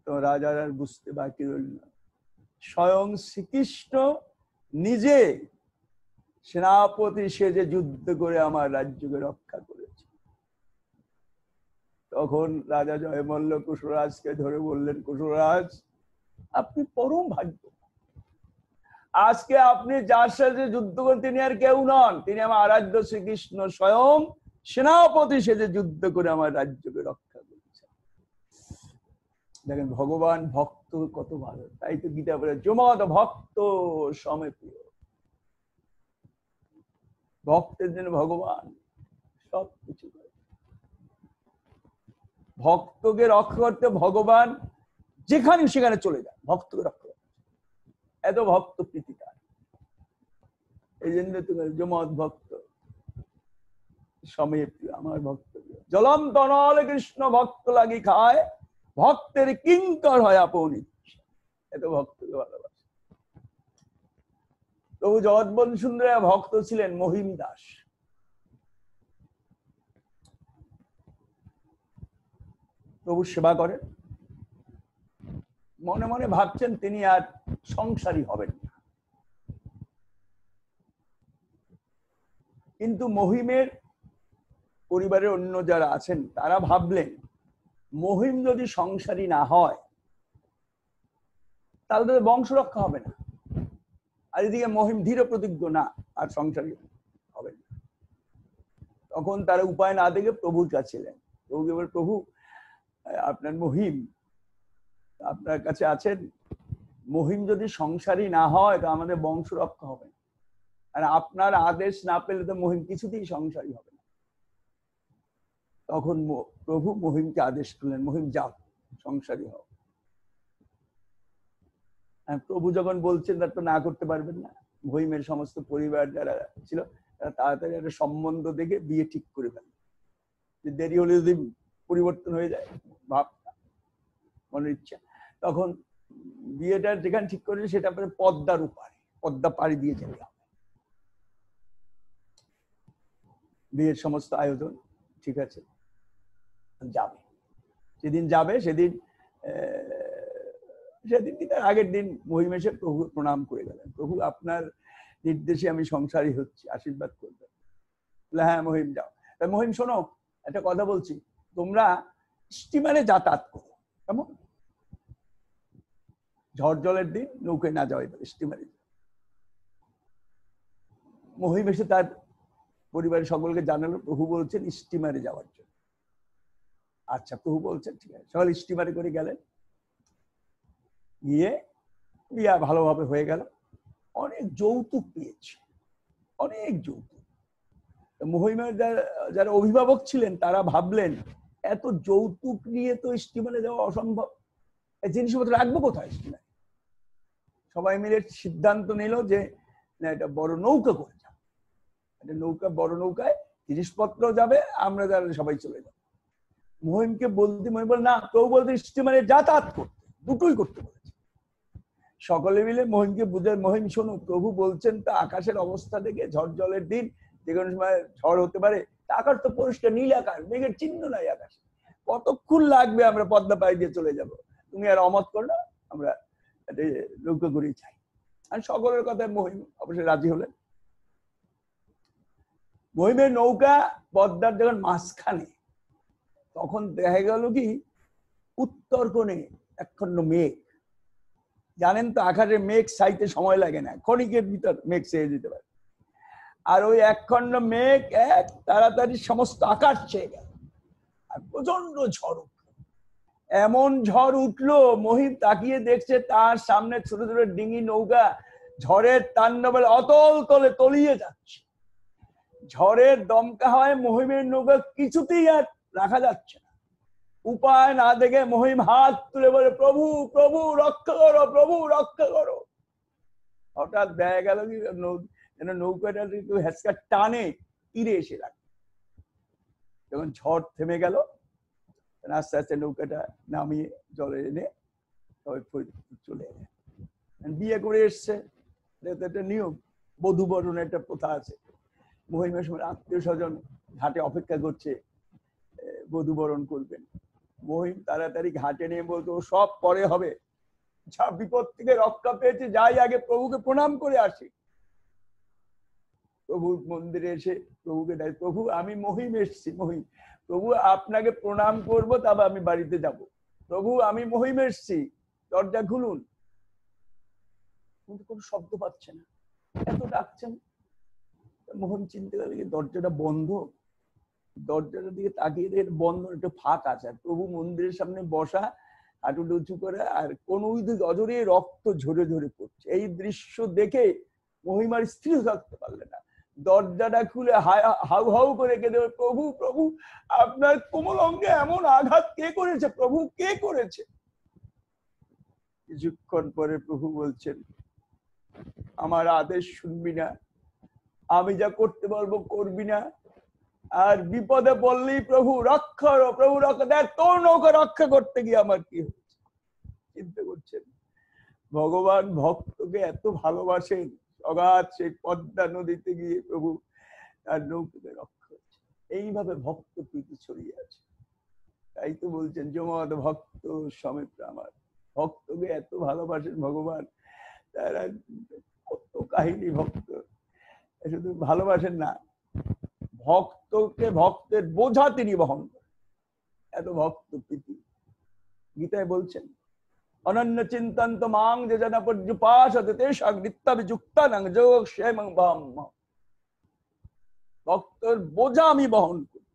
তো রাজার আর বুঝতে বাকি রইল না, স্বয়ং শ্রীকৃষ্ণ নিজে সেনাপতি সেজে যুদ্ধ করে আমার রাজ্যকে রক্ষা করেছে। তখন রাজা জয়মল্ল কোশলরাজকে ধরে বললেন, কোশলরাজ, আপনি পরম ভাগ্য, আজকে আপনি যার সাথে যুদ্ধ করেন তিনি আর কেউ নন, তিনি আমার আরাধ্য শ্রীকৃষ্ণ স্বয়ং সেনাপতি সেজে যুদ্ধ করে আমার রাজ্যকে রক্ষা করেছেন। দেখেন ভগবান ভক্ত কত ভালো, তাই তো গীতা বলে, যমদ ভক্ত সমে প্রিয়। ভক্তের জন্য ভগবান সবকিছু করে। ভক্তকে রক্ষা করতে ভগবান যেখানে সেখানে চলে যায়, ভক্তকে রক্ষা করতে। এত ভক্ত প্রীতিকার। এই জন্য তুমি যমদ ভক্ত সময়ে প্রিয়, আমার ভক্ত প্রিয়। জ্বলন্ত নল কৃষ্ণ ভক্ত লাগি খায়, ভক্তের কিঙ্কর হয় আপনি। এত ভক্তকে ভালোবাসে। প্রভু জগৎবন্ধু সুন্দর ভক্ত ছিলেন মহিম দাস। প্রভুর সেবা করেন, মনে মনে ভাবছেন তিনি আর সংসারী হবেন না। কিন্তু মহিমের পরিবারের অন্য যারা আছেন তারা ভাবলেন মহিম যদি সংসারী না হয় তাহলে তাদের বংশ রক্ষা হবে না, আর এদিকে মহিম দৃঢ় প্রতিজ্ঞ না, আর সংসারী হবে না। তখন তারা উপায় না দেখে প্রভুর কাছে এলেন। প্রভুকে বলে, প্রভু আপনার মহিম আপনার কাছে আছেন, মহিম যদি সংসারী না হয় তো আমাদের বংশ রক্ষা হবে না, আর আপনার আদেশ না পেলে তো মহিম কিছুতেই সংসারী হবে না। তখন প্রভু মহিমকে আদেশ করলেন, মহিম যাও, সংসারী হও। প্রভু যখন বলছেন তার তো না করতে পারবেন না। মহিমের সমস্ত পরিবার যারা ছিল তারা তাড়াতাড়ি একটা সম্বন্ধ দেখে বিয়ে ঠিক করে ফেলেন, দেরি হলে যদি পরিবর্তন হয়ে যায় ভাবটা মনের ইচ্ছা। তখন বিয়েটা যেখানে ঠিক করেছে সেটা পদ্মার উপারে, পদ্মা পাড়ি দিয়ে যেতে হবে। বিয়ের সমস্ত আয়োজন ঠিক আছে, যাবে। সেদিন যাবে, সেদিন কি তার আগের দিন মহিম এসে প্রভু প্রণাম করে গেলেন, প্রভু আপনার নির্দেশে আমি সংসারী হচ্ছি, আশীর্বাদ করবেন। হ্যাঁ মহিম যাও। মহিম শোনো, একটা কথা বলছি, তোমরা স্টিমারে যাতায়াত করো, কেমন? ঝড় জলের দিন নৌকায় না যাওয়াই পারে, স্টিমারে। মহিম এসে তার পরিবারের সকলকে জানালো প্রভু বলছেন স্টিমারে যাওয়ার জন্য। আচ্ছা প্রভু বলছেন ঠিক আছে, সকাল স্টিমারে করে গেলেন। গিয়ে বিয়া ভালোভাবে হয়ে গেল। অনেক যৌতুক পেয়েছে, অনেক যৌতুক। মহিমের যারা অভিভাবক ছিলেন তারা ভাবলেন এত যৌতুক নিয়ে তো স্টিমারে যাওয়া অসম্ভব, এই জিনিসপত্র রাখবো কোথায় স্টিমারে? সবাই মিলে সিদ্ধান্ত নিল যে না, এটা বড় নৌকা করে যাও, এটা নৌকা, বড় নৌকায় জিনিসপত্র যাবে, আমরা যারা সবাই চলে যাবো। মহিমকে বলতে, মহিম বল না, প্রভু বলতে স্টিমারে যাতায়াত করতে, দুটোই করতে বলেছে। সকলে মিলে মহিমকে বুঝায়, মহিম শোনো, প্রভু বলছেন তো আকাশের অবস্থা দেখে ঝড় জলের দিন যে কোনো সময় ঝড় হতে পারে, আকাশ তো পরিষ্কার নীল আকাশ, মেঘের চিহ্ন নাই আকাশে, কতক্ষণ লাগবে আমরা পদ্মা পাড়ি দিয়ে চলে যাব, তুমি আর অমত করো না, আমরা নৌকা করেই চাই। আর সকলের কথায় মহিম অবশ্যই রাজি হলেন। মহিমের নৌকা পদ্মার যখন মাঝখানে, তখন দেখা গেল কি উত্তর কোণে একখণ্ড মেঘ। জানেন তো আকাশের মেঘ ছাইতে সময় লাগে না, ক্ষণিকের ভিতর মেঘ ছেয়ে যেতে পারে। আর ওই একখণ্ড মেঘ এক তাড়াতাড়ি সমস্ত আকাশ ছেয়ে গেল, আর প্রচন্ড ঝড় উঠলো। এমন ঝড় উঠলো, মহিম তাকিয়ে দেখছে তার সামনে ছোট ছোট ডিঙি নৌকা ঝড়ের তাণ্ডবে অতল তলে তলিয়ে যাচ্ছে। ঝড়ের দমকা হয়, মহিমের নৌকা কিছুতেই আর রাখা যাচ্ছে না। উপায় না দেখে মহিম হাত তুলে বলে, প্রভু প্রভু রক্ষা করো, প্রভু রক্ষা করো। হঠাৎ দেখা গেল কি নৌকাটা হেঁচকা টানে তীরে এসে লাগে। যখন ঝড় থেমে গেল, আস্তে আস্তে নৌকাটা নামিয়ে জলে এনে চলে এলেন। বিয়ে করে এসছে, একটা নিয়ম, বধূ বরণ একটা প্রথা আছে। মহিমের সময় আত্মীয় স্বজন ঘাটে অপেক্ষা করছে, বধূ বরণ করবেন। মহিম তাড়াতাড়ি ঘাটে নিয়ে বলতো সব পরে হবে, যা বিপদ থেকে রক্ষা পেয়েছে যাই আগে প্রভুকে প্রণাম করে আসি। প্রভু মন্দিরে এসে প্রভুকে দেয়, প্রভু আমি মহিম এসছি, মহিম, প্রভু আপনাকে প্রণাম করব, তবে আমি বাড়িতে যাব। প্রভু আমি মহিম এসছি, দরজা খুলুন। কিন্তু কোনো শব্দ পাচ্ছে না, এত ডাকছেন। মহিম চিনতে গেল দরজাটা বন্ধ, দরজাটার দিকে তাকিয়ে দেখে বন্ধ, একটু ফাঁক আছে। আর প্রভু মন্দিরের সামনে বসা, হাঁটুটা উঁচু করে, আর কোন অজরে রক্ত ঝরে ঝরে পড়ছে। এই দৃশ্য দেখে মহিমার স্থির থাকতে পারলেন না, দরজাটা খুলে হাউ হাউ করে কেঁদে, প্রভু প্রভু আপনার কোমল অঙ্গে এমন আঘাত কে করেছে, প্রভু কে করেছে? কিছুক্ষণ পরে প্রভু বলছেন, আমার আদেশ শুনবি না, আমি যা করতে বলবো করবি না, আর বিপদে পড়লেই প্রভু রক্ষা করো, প্রভু রক্ষা। দেখ তোর নৌকা রক্ষা করতে গিয়ে আমার কি হচ্ছে। চিন্তা করছেন ভগবান ভক্তকে এত ভালোবাসেন, অগাধ সেই পদ্মা নদীতে গিয়ে প্রভু তার নৌকাকে রক্ষা করছে। এইভাবে ভক্ত প্রীতি ছড়িয়ে আছে। তাই তো বলছেন যমদ ভক্ত সমেত আমার, ভক্তকে এত ভালোবাসেন ভগবান, তারা কত কাহিনী। ভক্ত শুধু ভালোবাসেন না, ভক্তকে ভক্তের বোঝা তিনি বহন করেন, এত ভক্ত প্রীতি। গীতায় বলছেন অনন্য চিন্তন্ত মাং যে জন পর্যুপাসতে তেষাং নিত্যবিযুক্তানাং যোগক্ষেমং ভাম। ভক্তর বোঝা আমি বহন করি।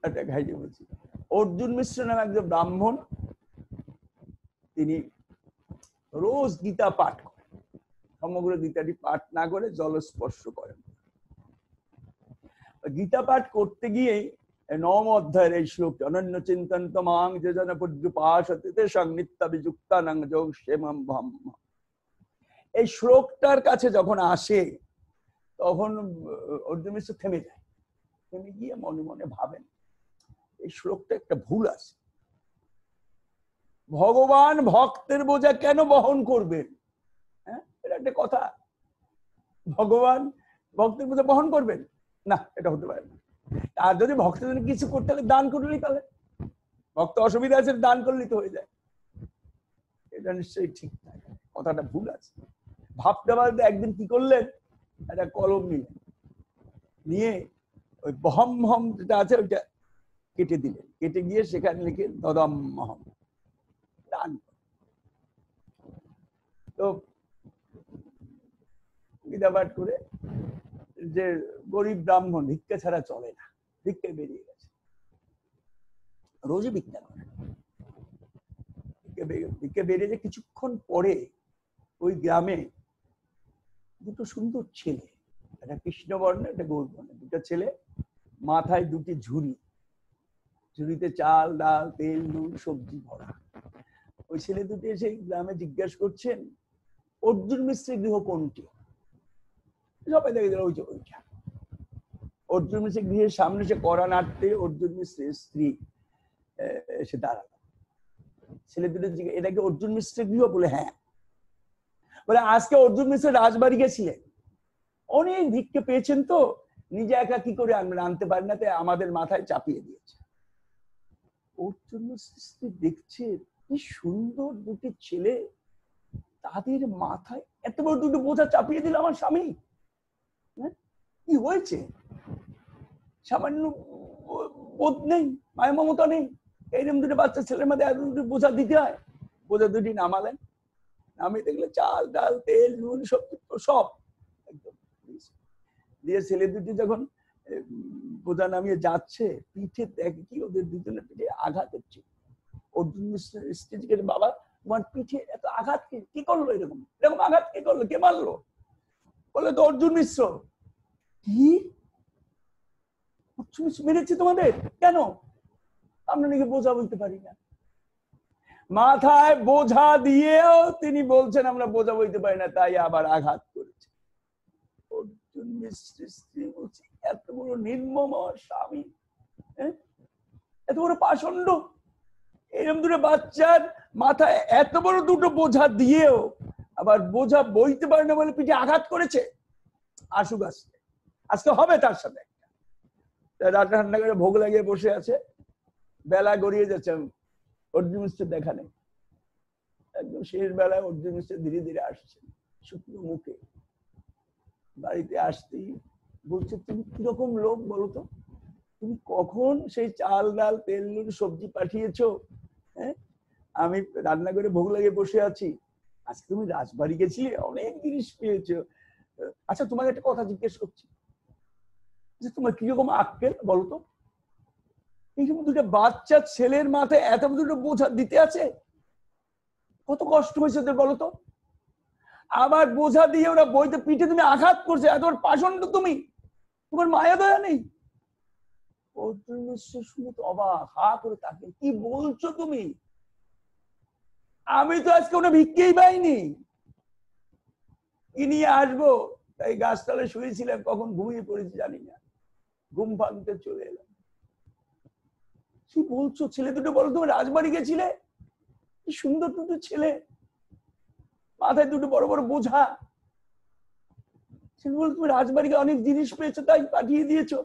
একটা কাহিনী বলছি। অর্জুন মিশ্র নামে একজন ব্রাহ্মণ, তিনি রোজ গীতা পাঠ করেন, সমগ্র গীতাটি পাঠ না করে জলস্পর্শ করেন। গীতা পাঠ করতে গিয়ে 9ম অধ্যায়ের এই শ্লোক অনন্য চিন্তন্ত মাং যে জন পর্যুপাসতে তেষাং নিত্যবিযুক্তানাং যোগক্ষেমং ভাম। এই শ্লোকটার কাছে যখন আসে তখন অর্জুন মিশ্র থেমে যায়। থেমে গিয়ে মনে মনে ভাবেন এই শ্লোকটা একটা ভুল আছে। ভগবান ভক্তের বোঝা কেন বহন করবেন? হ্যাঁ, এটা একটা কথা। ভগবান ভক্তের বোঝা বহন করবেন না, এটা হতে পারে না। আর যদি ভক্তের জন্য কিছু করতে হলে দান করলেই, তাহলে ভক্ত অসুবিধা আছে দান করলেই তো হয়ে যায়। এটা নিশ্চয়ই ঠিক না, কথাটা ভুল আছে। ভাবতে ভাবতে একদিন কি করলেন, একটা কলম নিলেন, নিয়ে ওই বহম মহম যেটা আছে ওইটা কেটে দিলেন। কেটে গিয়ে সেখানে লিখে দদম মহম, দান। তো গীতা পাঠ করে যে গরিব ব্রাহ্মণ, ভিক্ষা ছাড়া চলে না, ভিক্ষা বেরিয়ে গেছে, রোজই ভিক্ষা করে। ভিক্ষা বেরিয়ে যে কিছুক্ষণ পরে ওই গ্রামে দুটো সুন্দর ছেলে, একটা কৃষ্ণবর্ণ একটা গৌরবর্ণ, দুটো ছেলে, মাথায় দুটি ঝুড়ি, ঝুড়িতে চাল ডাল তেল নুন সবজি ভরা। ওই ছেলে দুটি এসে গ্রামে জিজ্ঞাসা করছেন অর্জুন মিশ্রের গৃহ কোনটি? সবাই দেখে দিল ওইটা। অর্জুন মিশ্রের গৃহের সামনে সে কড়া নাড়তে অর্জুন মিশ্রের স্ত্রী এসে দাঁড়ালো। ছেলে দুটো জিজ্ঞাসা, এটা কি অর্জুন মিশ্রের গৃহ? বলে হ্যাঁ। বলে আজকে অর্জুন মিশ্র রাজবাড়ি গেছিলেন, অনেক ভিক্ষে পেয়েছেন তো নিজে একা কি করে আনতে পারেন না, তাই আমাদের মাথায় চাপিয়ে দিয়েছে। অর্জুন মিশ্রের স্ত্রী দেখছে কি সুন্দর দুটি ছেলে, তাদের মাথায় এত বড় দুটো বোঝা চাপিয়ে দিল আমার স্বামী। কি হয়েছে? সামান্য বোধ নেই, মায়া মমতা নেই, এইরকম দুটো বাচ্চা ছেলের মধ্যে এত দুটো বোঝা দিতে হয়। বোঝা দুটি নামালেন, নামিয়ে দেখলে চাল ডাল তেল নুন সব একদম দিয়ে ছেলে দুটি যখন বোঝা নামিয়ে যাচ্ছে, পিঠে দেখে কি ওদের দুজনের পিঠে আঘাত হচ্ছে। অর্জুন মিশ্রের স্ত্রী জিজ্ঞেস, বাবা তোমার পিঠে এত আঘাত কি করলো? এরকম এরকম আঘাত কে করলো, কে মারলো? বলে তো অর্জুন মিশ্র। কি অর্জুন মিশ্র মেরেছে তোমাদের? কেন? আমরা নাকি বোঝা বলতে পারি না। মাথায় বোঝা দিয়েও তিনি বলছেন আমরা বোঝা বইতে পারি না, তাই আবার আঘাত করেছে। অর্জুন মিশ্রের স্ত্রী বলছে এত বড় নির্মম স্বামী, এত বড় পাষণ্ড, এরকম দুটো বাচ্চার মাথায় এত বড় দুটো বোঝা দিয়েও আবার বোঝা বইতে পারে না বলে পিঠে আঘাত করেছে। আসুক আজকে, আজকে হবে তার সাথে। রান্না ঠান্না করে ভোগ লাগিয়ে বসে আছে, বেলা গড়িয়ে যাচ্ছে, অর্জুন মিশ্র দেখা নেই। একদম শেষ বেলায় অর্জুন মিশ্র ধীরে ধীরে আসছে শুকনো মুখে। বাড়িতে আসতেই বলছে, তুমি কিরকম লোক বলো তো? তুমি কখন সেই চাল ডাল তেল নুন সবজি পাঠিয়েছো? হ্যাঁ, আমি রান্না করে ভোগ লাগিয়ে বসে আছি। আজকে তুমি রাজবাড়ি গেছিলে, অনেক জিনিস পেয়েছো। আচ্ছা তোমাকে একটা কথা জিজ্ঞেস করছি, যে তোমার কিরকম আক্কেল বলতো? এইরকম দুটো বাচ্চা ছেলের মাথায় এত দুটো বোঝা দিতে আছে, কত কষ্ট হয়েছে ওদের বলতো? আবার বোঝা দিয়ে ওরা বইতে পিঠে তুমি আঘাত করছে, এত পাষণ্ড তুমি, তোমার মায়া দয়া নেই। অর্জুন মিশ্র শুনে তো অবাক, হা করে তাকে, কি বলছো তুমি? আমি তো আজকে ওটা ভিক্ষেই পাইনি, কি নিয়ে আসবো? তাই গাছতলায় শুয়েছিলাম, কখন ঘুমিয়ে পড়েছি জানি না, ঘুম ভাঙতে চলে এলাম। কি বলছো? ছেলে দুটো বলো, তুমি রাজবাড়ি গেছিলে, কি সুন্দর দুটো ছেলে, মাথায় দুটো বড় বড় বোঝা। ছেলে বলো তুমি রাজবাড়িকে অনেক জিনিস পেয়েছো তাই পাঠিয়ে দিয়েছো।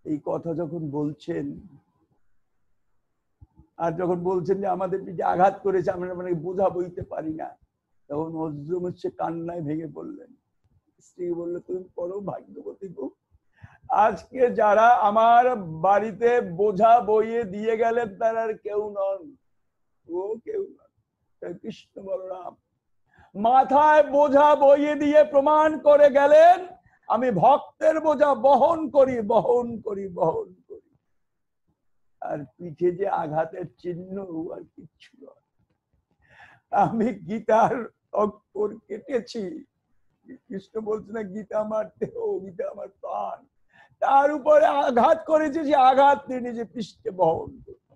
এই কথা যখন বলছেন, আর যখন বলছেন যে আমাদের পিঠে আঘাত করেছে, আমরা মানে বোঝা বইতে পারি না, তখন হজরত হচ্ছে কান্নায় ভেঙে পড়লেন। স্ত্রী বললো, তুমি বড় ভাগ্যবতী গো, আজকে যারা আমার বাড়িতে বোঝা বইয়ে দিয়ে গেলেন তারা আর কেউ নন, ও কেউ নন, কৃষ্ণ বলরাম মাথায় বোঝা বইয়ে দিয়ে প্রমাণ করে গেলেন, আমি ভক্তের বোঝা বহন করি, বহন করি, বহন করি। আর পিঠে যে আঘাতের চিহ্ন আর কিচ্ছু নয়। আমি গীতার অক্ষর কেটেছি, কৃষ্ণ বলছে না গীতা আমার দেহ, গীতা আমার প্রাণ, তার উপরে আঘাত করেছে, যে আঘাত তিনি নিজে পৃষ্ঠে বহন করছে।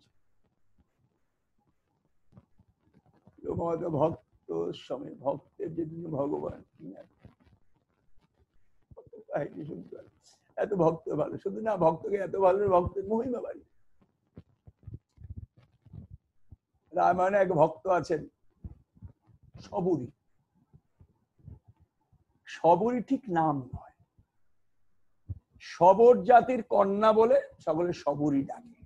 ভক্ত সময় ভক্তের যেদিন ভগবান এত ভক্ত ভালো, শুধু না ভক্তকে এত ভালো, ভক্তের মহিমা বাড়ি। রামায়ণে এক ভক্ত আছেন সবরী। সবরী ঠিক নাম নয়, সবর জাতির কন্যা বলে সকলে সবরী ডাকে।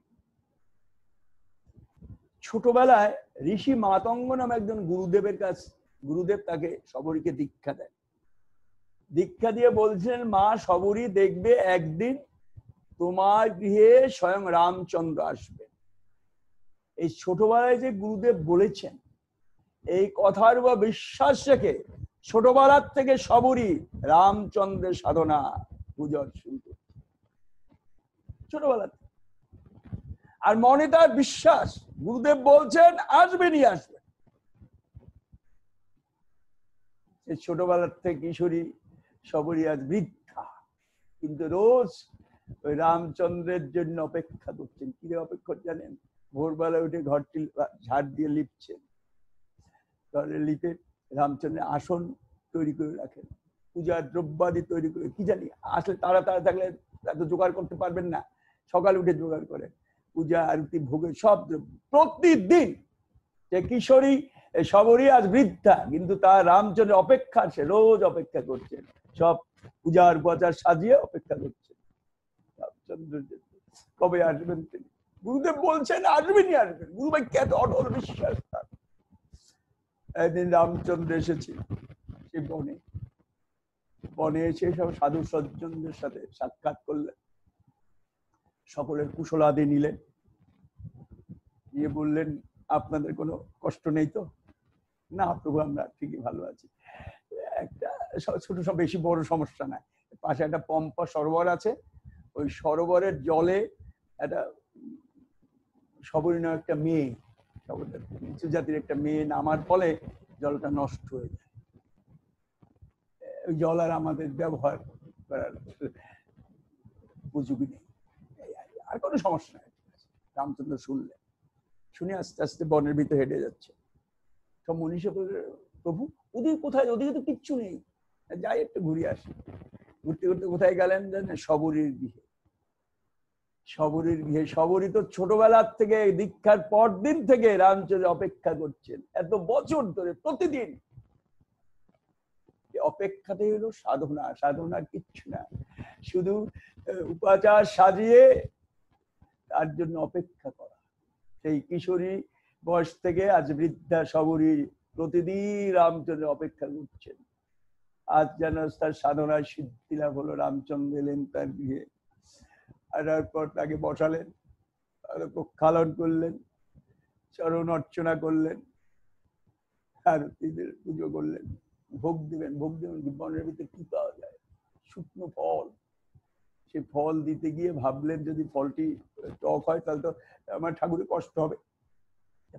ছোটবেলায় ঋষি মাতঙ্গ নামে একজন গুরুদেবের কাছে, গুরুদেব তাকে সবরীকে দীক্ষা দেন। দীক্ষা দিয়ে বলছিলেন, মা সবরী দেখবে একদিন তোমার গৃহে স্বয়ং রামচন্দ্র আসবে। এই ছোটবেলায় যে গুরুদেব বলেছেন, এই কথার বা বিশ্বাস রেখে ছোটবেলার থেকে সবরী রামচন্দ্রের সাধনা পূজার শুরু করছে ছোটবেলা। আর মনে তার বিশ্বাস, গুরুদেব বলছেন আসবে, নিয়ে আসবে। ছোটবেলার থেকে কিশোরী সবরী আজ বৃদ্ধা, কিন্তু রোজ ওই রামচন্দ্রের জন্য অপেক্ষা করছেন। কি অপেক্ষা জানেন? ভোরবেলা উঠে ঘরটি ঝাড় দিয়ে লিপছেন, ঘরে লিপে রামচন্দ্রের আসন তৈরি করে রাখেন, পূজার দ্রব্যাদি তৈরি করে, কি জানি আসলে তারা থাকলে এত জোগাড় করতে পারবেন না, সকালে উঠে জোগাড় করেন, পূজা আরতি ভোগের সব প্রতিদিন। যে কিশোরী সবরী আজ বৃদ্ধা, কিন্তু তার রামচন্দ্রের অপেক্ষা, সে রোজ অপেক্ষা করছেন, সব পূজার বাজার সাজিয়ে অপেক্ষা করছেন রামচন্দ্রের জন্য, কবে আসবেন তিনি। গুরুদেব বলছেন আসবেনই আসবেন। গুরুভাই কত অটল বিশ্বাস তার। একদিন রামচন্দ্র এসেছে সে বনে, বনে এসে সব সাধু সজ্জনদের সাথে সাক্ষাৎ করলেন, সকলের কুশলাদি নিলেন, নিয়ে বললেন, আপনাদের কোনো কষ্ট নেই তো? না প্রভু, আমরা ঠিকই ভালো আছি। একটা ছোট সব, বেশি বড় সমস্যা নাই। পাশে একটা পম্পা সরোবর আছে, ওই সরোবরের জলে একটা সবরী নামে একটা মেয়ে, নিচু জাতির একটা মেয়ে নামার ফলে জলটা নষ্ট হয়ে যায়। ওই জল আর আমাদের ব্যবহার করার উপযোগী নেই, আর কোনো সমস্যা নেই। রামচন্দ্র শুনলেন, শুনে আস্তে আস্তে বনের ভিতরে হেঁটে যাচ্ছে। সব মনীষা প্রভু ওদিকে কোথায়, ওদিকে তো কিচ্ছু নেই, যাই একটু ঘুরে আসি। ঘুরতে ঘুরতে কোথায় গেলেন জানেন? সবরীর গৃহে। সবরীর গৃহে, সবরী তো ছোটবেলার থেকে, দীক্ষার পর দিন থেকে রামচন্দ্র অপেক্ষা করছেন, এত বছর ধরে প্রতিদিন। অপেক্ষাতেই হলো সাধনা, সাধনা কিচ্ছু না, শুধু উপাচার সাজিয়ে তার জন্য অপেক্ষা করা। সেই কিশোরী বয়স থেকে আজ বৃদ্ধা সবরী প্রতিদিন রামচন্দ্র অপেক্ষা করছেন। আজ যেন তার সাধনায় সিদ্ধি লাভ হলো, রামচন্দ্র এলেন তার গৃহে, আর তারপর তাকে বসালেন, প্রক্ষালন করলেন, চরণ অর্চনা করলেন, আরতিদের পুজো করলেন, ভোগ দিবেন। ভোগ দেবেন বনের ভিতরে কি পাওয়া যায়? শুকনো ফল। সে ফল দিতে গিয়ে ভাবলেন, যদি ফলটি টক হয় তাহলে তো আমার ঠাকুরের কষ্ট হবে।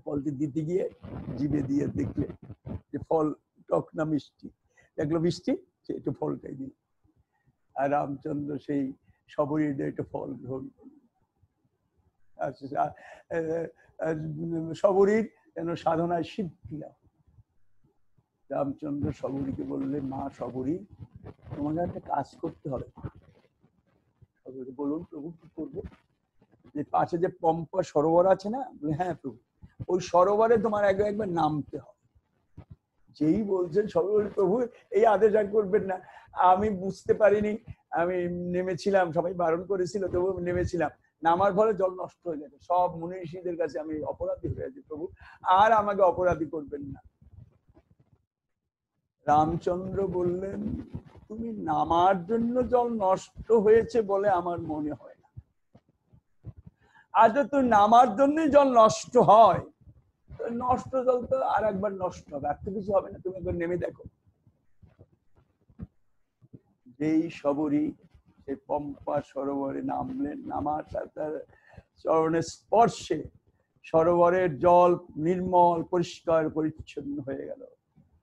ফলটি দিতে গিয়ে জিভে দিয়ে দেখলে যে ফল টক না মিষ্টি, দেখলো মিষ্টি, সে একটু ফলটাই দিল। আর রামচন্দ্র সেই সবরীর একটা ফল গ্রহণ করলেন। সবরীর যেন সাধনায় সিদ্ধি লাভ। রামচন্দ্র সবরীকে বললেন, মা সবরী, তোমাকে একটা কাজ করতে হবে। সবরী বলুন প্রভু, কি করবো? যে পাশে যে পম্পা সরোবর আছে না? হ্যাঁ প্রভু, ওই সরোবরে তোমার একবার নামতে হবে। যেই বলছেন সবরী, প্রভু এই আদেশ আর করবেন না, আমি বুঝতে পারিনি, আমি নেমেছিলাম, সবাই বারণ করেছিল তবু নেমেছিলাম। নামার ফলে জল নষ্ট হয়ে গেছে। সব মুনি ঋষিদের কাছে আমি অপরাধী হয়ে গেছি, প্রভু আর আমাকে অপরাধী করবেন না। রামচন্দ্র বললেন, তুমি নামার জন্য জল নষ্ট হয়েছে বলে আমার মনে হয় না। আর যদি তুই নামার জন্যই জল নষ্ট হয়, নষ্ট জল তো আর একবার নষ্ট হবে, আর তো কিছু হবে না, তুমি একবার নেমে দেখো। যেই সবরই সেই পম্পা সরোবরে নামলেন, নামার সাথে চরণের স্পর্শে সরোবরের জল নির্মল পরিষ্কার পরিচ্ছন্ন হয়ে গেল।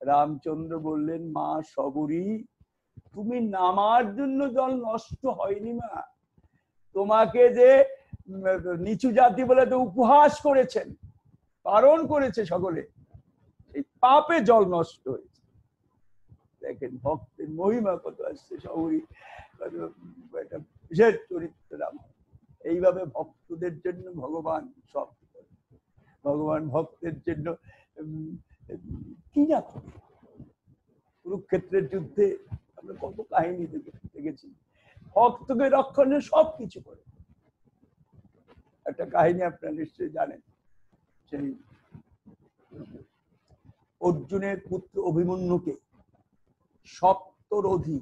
রামচন্দ্র বললেন, মা সবরী, তুমি নামার জন্য জল নষ্ট হয়নি মা, তোমাকে যে নিচু জাতি বলে তো উপহাস করেছেন, বারণ করেছে সকলে, এই পাপে জল নষ্ট হয়েছে। দেখেন ভক্তের মহিমা কত আসছে, সবরী একটা বিশেষ চরিত্র রাম। এইভাবে ভক্তদের জন্য ভগবান সব, ভগবান ভক্তের জন্য কি না করে। কুরুক্ষেত্রের যুদ্ধে আমরা কত কাহিনী দেখেছি, ভক্তকে রক্ষণে সবকিছু করে। একটা কাহিনী আপনারা নিশ্চয়ই জানেন, সেই অর্জুনের পুত্র অভিমন্যুকে সপ্তরথী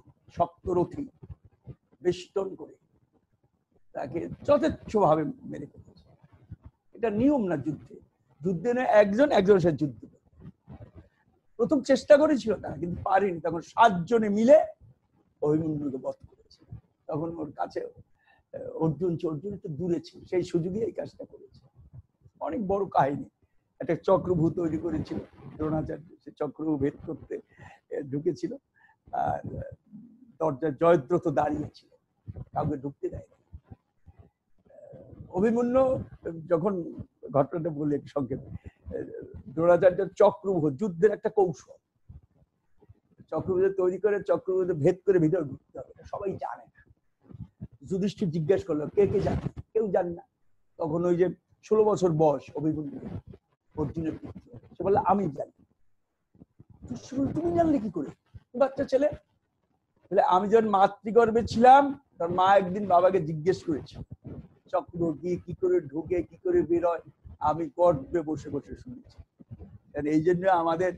বেষ্টন করে তাকে যথেচ্ছ ভাবে মেরে ফেলেছে। এটা নিয়ম না যুদ্ধে, যুদ্ধে না একজনের সাথে যুদ্ধ। প্রথম চেষ্টা করেছিল তারা, কিন্তু পারেনি। তখন 7 জনে মিলে অভিমন্যুকে বধ করেছে। তখন ওর কাছে অর্জুন একটু দূরে ছিল, সেই সুযোগে এই কাজটা করেছে। অনেক বড় কাহিনী। একটা চক্রভূ তৈরি করেছিল দ্রোণাচার্য, সে চক্রভূ ভেদ করতে ঢুকেছিল, আর দরজায় জয়দ্রথ দাঁড়িয়েছিল, কাউকে ঢুকতে দেয়নি। অভিমন্যু যখন ঘটনাটা বলে সংক্ষেপে, দ্রোণাচার্য চক্রভূ, যুদ্ধের একটা কৌশল, চক্রভূ তৈরি করে চক্রভূ ভেদ করে ভিতরে ঢুকতে হবে, সবাই জানে। যুধিষ্ঠির জিজ্ঞাসা করলো, কে কে জানে? কেউ জানে না। তখন ওই যে 16 বছর বয়স অভিমন্যু, অর্জুনের পুত্র, সে বললো আমি জানি। তুমি জানলে কি করে? বাচ্চা ছেলে। বলে, আমি যখন মাতৃগর্ভে ছিলাম তোর মা একদিন বাবাকে জিজ্ঞেস করেছে চক্র কি করে ঢুকে, কি করে বেরোয়, আমি গর্বে বসে বসে শুনেছি। এই জন্য আমাদের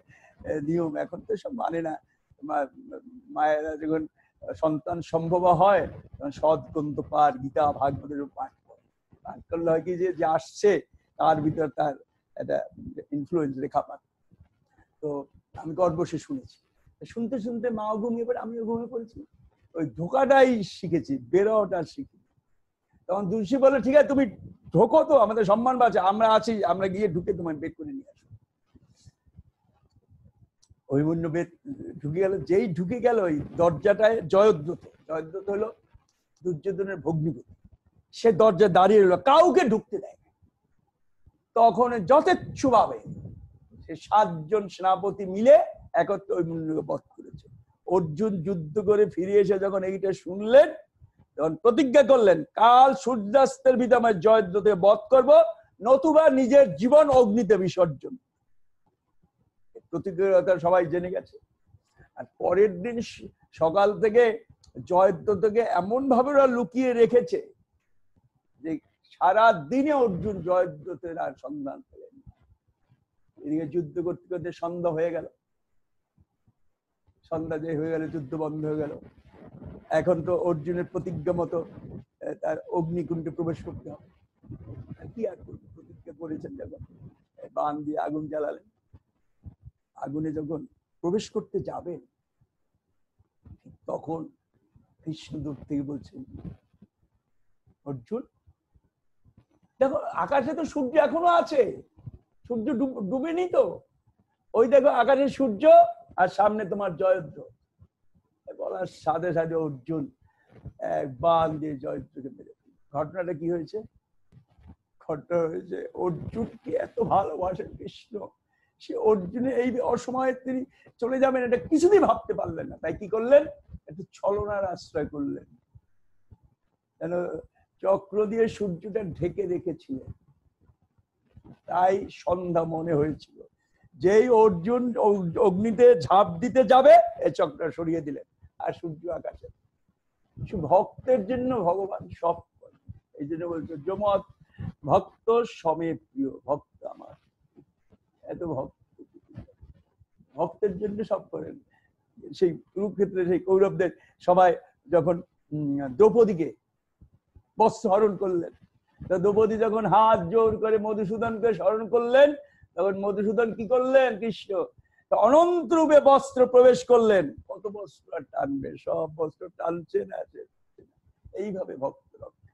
নিয়ম, এখন তো সব মানে না, মায়েরা যখন সন্তান সম্ভব হয় তখন সৎগ্রন্থ পাঠ, গীতা ভাগবতের পাঠ করে। পাঠ করলে হয় কি, যে আসছে তার ভিতর তার একটা ইনফ্লুয়েন্স রেখা পান। তো আমি গর্ব বসে শুনেছি, শুনতে শুনতে মাও ঘুমিয়ে পড়ে, আমিও ঘুমিয়ে পড়েছি। ওই ঢোকাটাই শিখেছি, বেরোটা শিখি। তখন দুষী বলে, ঠিক আছে তুমি ঢোকো, তো আমাদের সম্মান বাঁচে, আমরা আছি, আমরা গিয়ে ঢুকে তোমায় বের করে নিয়ে আসো। অভিমন্যু ঢুকে গেল। যেই ঢুকে গেল ওই দরজাটায় জয়দ্রথ হলো দুর্যোধনের ভগ্নিপতি, সে দরজা দাঁড়িয়ে রইল, কাউকে ঢুকতে দেয়। তখন যথেচ্ছ ভাবে সে 7 জন সেনাপতি মিলে একত্রে অভিমন্যুকে বধ করেছে। অর্জুন যুদ্ধ করে ফিরে এসে যখন এইটা শুনলেন, তখন প্রতিজ্ঞা করলেন, কাল সূর্যাস্তের ভিতরে আমি জয়দ্রথকে বধ করব, নতুবা নিজের জীবন অগ্নিতে বিসর্জন। প্রতিজ্ঞা সবাই জেনে গেছে। আর পরের দিন সকাল থেকে জয়দ্রথকে এমন ভাবে ওরা লুকিয়ে রেখেছে যে সারা দিনে অর্জুন জয়দ্রথের আর সন্ধান পেলেন। এদিকে যুদ্ধ করতে করতে সন্ধ্যা হয়ে গেল, সন্ধ্যা যে হয়ে গেল যুদ্ধ বন্ধ হয়ে গেল। এখন তো অর্জুনের প্রতিজ্ঞা মতো তার অগ্নিকুণ্ডে প্রবেশ করতে হবে, কি আর করবে, প্রতিজ্ঞা করেছেন যখন, বান দিয়ে আগুন জ্বালালেন। আগুনে যখন প্রবেশ করতে যাবেন, তখন কৃষ্ণ দূর থেকে বলছেন, অর্জুন দেখো আকাশে তো সূর্য এখনো আছে, সূর্য ডুবেনি তো, ওই দেখো আকাশে সূর্য আর সামনে তোমার জয়দ্রথ। বলার সাথে সাথে অর্জুন এক বাণ দিয়ে জয়দ্রথকে মেরে ফেলল। ঘটনাটা কি হয়েছে? ঘটনা হয়েছে অর্জুনকে এত ভালোবাসেন কৃষ্ণ, সে অর্জুনের এই অসময়ে তিনি চলে যাবেন এটা কিছুতেই ভাবতে পারলেন না। তাই কি করলেন? একটু ছলনার আশ্রয় করলেন। যেন চক্র দিয়ে সূর্যটা ঢেকে রেখেছিলেন, তাই সন্ধ্যা মনে হয়েছিল। যেই অর্জুন অগ্নিতে ঝাঁপ দিতে যাবে, এই চক্র সরিয়ে দিলেন আর সূর্য আকাশে। ভক্তের জন্য ভগবান সব করে। এই জন্য বলছো যমৎ ভক্ত সমে প্রিয়, ভক্ত আমার এত ভক্ত, ভক্তের জন্য সব করেন। সেই কুরুক্ষেত্রে সেই কৌরবদের সবাই যখন দ্রৌপদীকে বস্ত্র হরণ করলেন, তো দ্রৌপদী যখন হাত জোর করে মধুসূদনকে স্মরণ করলেন, তখন মধুসূদন কি করলেন, কৃষ্ণ অনন্ত রূপে বস্ত্র প্রবেশ করলেন। কত বস্ত্র আর টানবে, সব বস্ত্র টানছেন আছে। এইভাবে ভক্ত রক্ষা,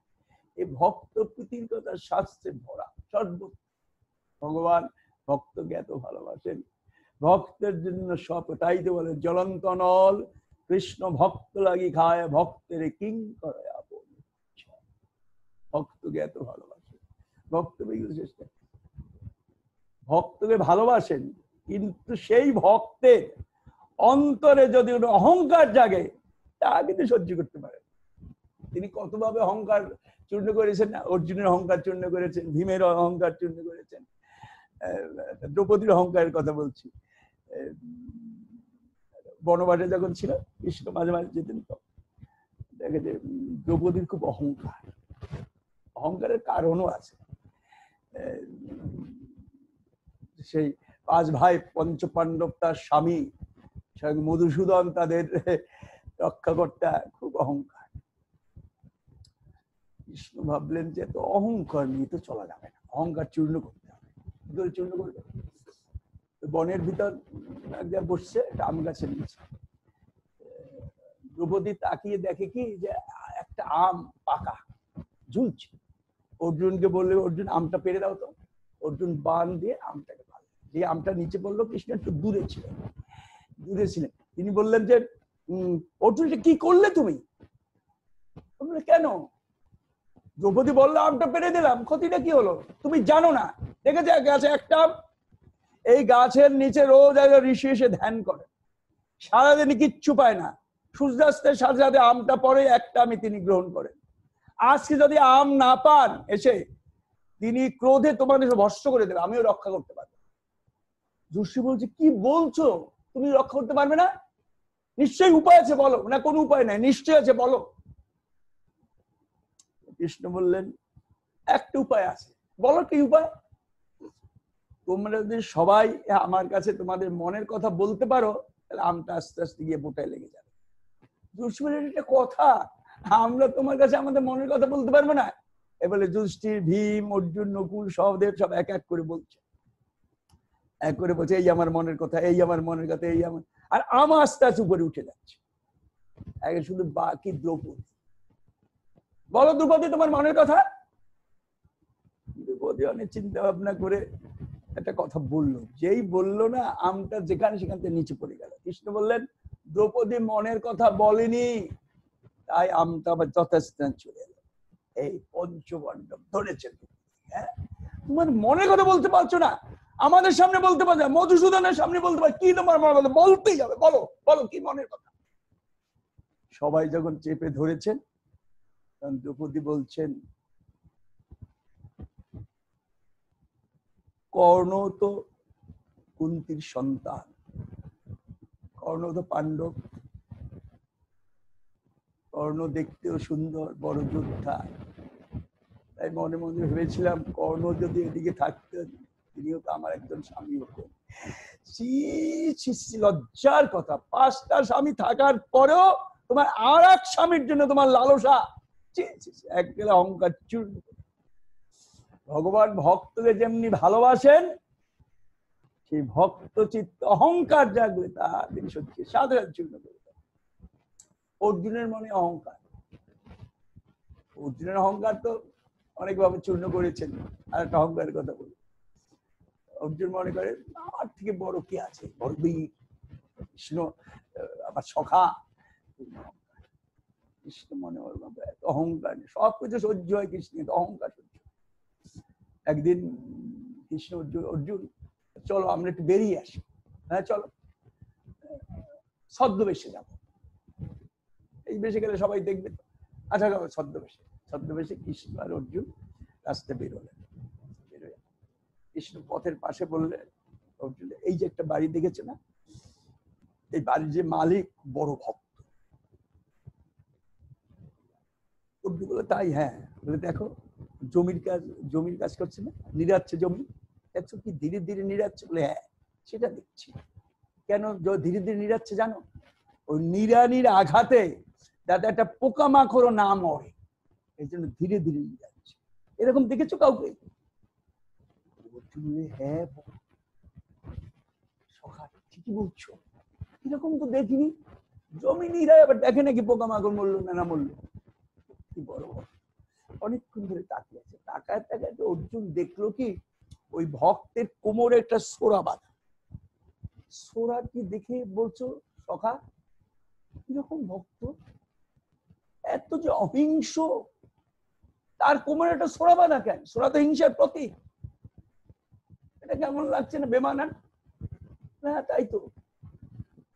এই ভক্ত প্রীতির কথা শাস্ত্রে ভরা সর্বত্র। ভগবান ভক্তকে এত ভালোবাসেন, ভক্তের জন্য সব। তাই তো বলে জ্বলন্ত নল কৃষ্ণ ভক্ত লাগি খায়, ভক্তের কিং করে আপন। ভক্তকে এত ভালোবাসেন, ভক্ত চেষ্টা ভক্তকে ভালোবাসেন, কিন্তু সেই ভক্তের অন্তরে যদি অহংকার জাগে তা কিন্তু সহ্য করতে পারেন। তিনি কতভাবে অহংকার চূর্ণ করেছেন না, অর্জুনের অহংকার চূর্ণ করেছেন, ভীমের অহংকার চূর্ণ করেছেন, দ্রৌপদীর অহংকারের কথা বলছি। বনবাসে যখন ছিল কৃষ্ণ মাঝে মাঝে যেতেন, তো দেখে যে দ্রৌপদীর খুব অহংকার, অহংকারের কারণও আছে। সেই 5 ভাই পঞ্চপাণ্ডব, তার স্বামী স্বয়ং মধুসূদন তাদের রক্ষাকর্তা, খুব অহংকার। কৃষ্ণ ভাবলেন যে এত অহংকার নিয়ে তো চলা যাবে না, অহংকার চূর্ণ করতে হবে। কি করে চূর্ণ করবে? বনের ভিতর একবার বসছে একটা আম গাছের নিচে, দ্রৌপদী তাকিয়ে দেখে কি যে একটা আম পাকা ঝুলছে। অর্জুনকে বললে, অর্জুন আমটা পেরে দাও তো। অর্জুন বান দিয়ে আমটাকে পারল, যে আমটা নিচে পড়লো। কৃষ্ণ একটু দূরে ছিলেন, তিনি বললেন যে অর্জুন কি করলে তুমি? কেন? দ্রৌপদী বললো আমটা পেরে দিলাম, ক্ষতিটা কি হলো? তুমি জানো না, দেখেছে গাছে একটা আম, এই গাছের নিচে রোজ ঋষি এসে ধ্যান করে, সারাদিন কিচ্ছু পায় না, সূর্যাস্তের সাথে সাথে আমটা পরে একটা আমি তিনি গ্রহণ করেন। আজকে যদি আম না পান এসে, তিনি ক্রোধে তোমাদের ভস্ম করে দেবে, আমিও রক্ষা করতে পারবো। যুষ্টি বলছে কি বলছো, তুমি রক্ষা করতে পারবে না? নিশ্চয়ই উপায় আছে, বলো। না কোনো উপায় নাই, নিশ্চয় আছে, বলো। কৃষ্ণ বললেন একটা উপায় আছে। বলো কি উপায়? তোমরা যদি সবাই আমার কাছে তোমাদের মনের কথা বলতে পারো, তাহলে আমটা আস্তে আস্তে গিয়ে বোটায় লেগে যাবে। যুষ্টি বললেন এটা কথা, আমরা তোমার কাছে আমাদের মনের কথা বলতে পারবো না? এবারে যুষ্টির, ভীম, অর্জুন, নকুল, সহদেব সব এক এক করে বলছে, এক করে বলছে এই আমার মনের কথা, এই আমার মনের কথা, এই আমার। আর আম আস্তে আস্তে উপরে উঠে যাচ্ছে, আগে শুধু বাকি দ্রৌপদী। বলো দ্রৌপদী তোমার মনের কথা। দ্রৌপদী অনেক চিন্তা ভাবনা করে একটা কথা বললো, যেই বললো না, আমটা যেখানে সেখান থেকে নিচে পড়ে গেল। কৃষ্ণ বললেন দ্রৌপদী মনের কথা বলেনি, তাই আমটা আবার যথাস্থানে চলে এলো। এই পঞ্চপাণ্ডব ধরেছেন, হ্যাঁ তোমার মনের কথা বলতে পারছো না, আমাদের সামনে বলতে পারছো না, মধুসূদনের সামনে বলতে পারছো, কি তোমার মনের কথা বলতেই হবে, বলো বলো কি মনের কথা। সবাই যখন চেপে ধরেছেন, তখন দ্রৌপদী বলছেন কর্ণ তো কুন্তির সন্তান, কর্ণ তো পাণ্ডব, কর্ণ দেখতেও সুন্দর, বড় যোদ্ধা। তাই মনে মনে ভেবেছিলাম কর্ণ যদি এদিকে থাকতেন, তিনিও তো আমার একজন স্বামী হতেন। লজ্জার কথা, 5টা স্বামী থাকার পরেও তোমার আর এক স্বামীর জন্য তোমার লালসা, একবেলা অহংকার চূর্ণ। ভগবান ভক্তকে যেমনি ভালোবাসেন, সেই ভক্ত চিত্ত অহংকার জাগলে তা তিনি সত্যি সাধারণ চূর্ণ করে। অর্জুনের মনে অহংকার, অর্জুনের অহংকার তো অনেকভাবে চূর্ণ করেছেন। আর একটা অহংকারের কথা বলি, অর্জুন মনে করে আমার থেকে বড় কি আছে, বড় বীর কৃষ্ণ আমার সখা। কৃষ্ণ মনে অহংকার, সবকিছু সহ্য হয় কৃষ্ণ, অহংকার সহ্য। একদিন কৃষ্ণ অর্জুন চলো আমরা একটু বেরিয়ে আসি। হ্যাঁ চলো, ছদ্মবেশে যাবো, এই বেশে গেলে সবাই দেখবে। আচ্ছা ছদ্মবেশে, ছদ্মবেশে কৃষ্ণ আর অর্জুন রাস্তায় বেরোলেন। কৃষ্ণ পথের পাশে বললে অর্জুন এই যে একটা বাড়ি দেখেছে না, এই বাড়ির যে মালিক বড় ভক্ত, অর্জুন বলে তাই, হ্যাঁ। বলে দেখো জমির কাজ করছে না, নিরাচ্ছে জমি, দেখছো কি ধীরে ধীরে নিরাচ্ছে? বলে হ্যাঁ সেটা দেখছি। কেন ধীরে ধীরে নিরাচ্ছে জানো? ওই নিড়ানির আঘাতে যাতে একটা পোকামাকড় না মরে, এই জন্য ধীরে ধীরে নিরাচ্ছে। এরকম দেখেছো কাউকে? হ্যাঁ সখা ঠিকই বলছো, এরকম তো দেখিনি। জমি নিরায় আবার দেখে নাকি পোকামাকড় মরলো না মরলো। কি বড় অনেকক্ষণ ধরে তাকিয়ে আছে, তাকায় তাকায় অর্জুন দেখলো কি ওই ভক্তের কোমরে একটা সোরা বাঁধা। সোরা কি দেখে বলছো সখা, কিরকম ভক্ত, এত যে অহিংস, তার কোমরে একটা সোরা বাঁধা কেন? সোরা তো হিংসার প্রতীক, এটা কেমন লাগছে না বেমানান? হ্যাঁ তাই তো,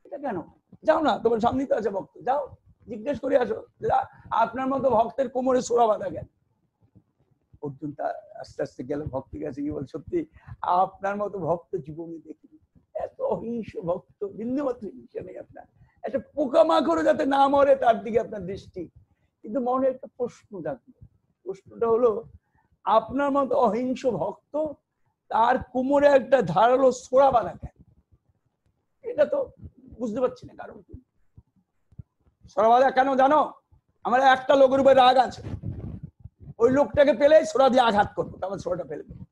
এটা কেন? যাও না, তোমার সামনে তো আছে ভক্ত, যাও জিজ্ঞেস করে আসো আপনার মতো ভক্তের কোমরে সোরা বাঁধা কেন। অর্জুন তা আস্তে আস্তে গেল ভক্তের কাছে, কি বল সত্যি আপনার মতো ভক্ত জীবনে দেখিনি, এত অহিংস ভক্ত, বিন্দুমাত্র হিংসা নেই আপনার, একটা পোকামাকড় যাতে না মরে তার দিকে আপনার দৃষ্টি। কিন্তু মনে একটা প্রশ্ন জাগলো, প্রশ্নটা হলো আপনার মতো অহিংস ভক্ত তার কোমরে একটা ধারালো সোরা বাঁধা কেন? এটা তো বুঝতে পারছি না কারণ কি। সোরা বাঁধা কেন জানো? আমার একটা লোকের উপরে রাগ আছে, ওই লোকটাকে পেলে সোরা দিয়ে আঘাত করবো, তারপর সোরাটা ফেলে দেবো।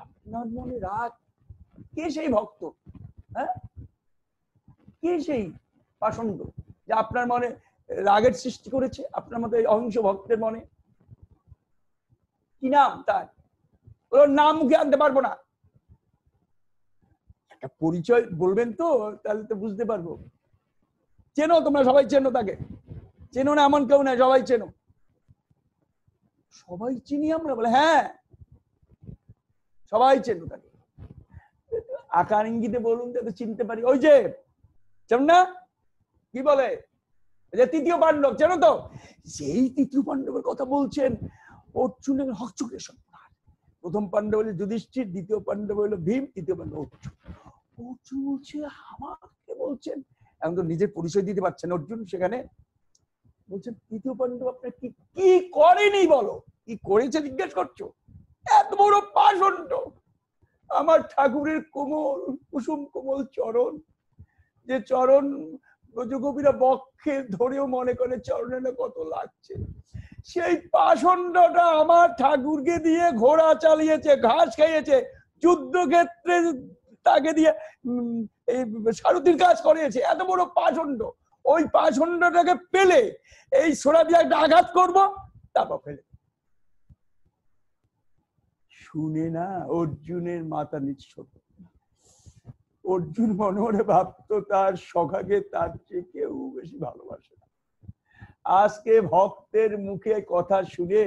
আপনার মনে রাগ, কে সেই ভক্ত? হ্যাঁ কে সেই পাষণ্ড যে আপনার মনে রাগের সৃষ্টি করেছে? আপনার মতো অহিংস ভক্তের মনে কি নাম তার? ওর নাম মুখে আনতে পারবো না, একটা পরিচয় বলবেন তো, তাহলে তো বুঝতে পারবো। চেনো তোমরা সবাই, চেনো তাকে? চেনো না এমন কেউ নাই, সবাই চেনো। সবাই চিনি আমরা? বলে হ্যাঁ সবাই চেনো তাকে। আকার ইঙ্গিতে বলুন তো চিনতে পারি। ওই যে চেনো না, কি বলে যে তৃতীয় পাণ্ডব, চেনো তো? সেই তৃতীয় পাণ্ডবের কথা বলছেন অর্জুনের হকচুকের সন্তান। প্রথম পাণ্ডব হলো যুধিষ্ঠির, দ্বিতীয় পাণ্ডব হলো ভীম, তৃতীয় পাণ্ডব অর্জুন। অর্জুন বলছে আমাকে বলছেন, এখন তো নিজের পরিচয় দিতে পারছেন অর্জুন, সেখানে বলছেন তৃতীয় পাণ্ডব আপনার কি কি করেনি বলো, কি করেছে জিজ্ঞেস করছো? এত বড় পাষণ্ড, আমার ঠাকুরের কোমল কুসুম কোমল চরণ, যে চরণ ব্রজগোপীরা বক্ষে ধরেও মনে করে চরণে না কত লাগছে, সেই পাষণ্ডটা আমার ঠাকুরকে দিয়ে ঘোড়া চালিয়েছে, ঘাস খাইয়েছে, যুদ্ধক্ষেত্রে তাকে দিয়ে এই সারথির কাজ করিয়েছে, এত বড় পাষণ্ড। ওই পাষণ্ডটাকে পেলে এই সোরা দিয়ে একটা আঘাত করবো, তারপর ফেলে। শুনে না অর্জুনের মাথা নিচ্ছত। অর্জুন মনে মনে ভাবতো তার সখাকে তার চেয়ে কেউ বেশি ভালোবাসে না। আজকে ভক্তের মুখে কথা শুনে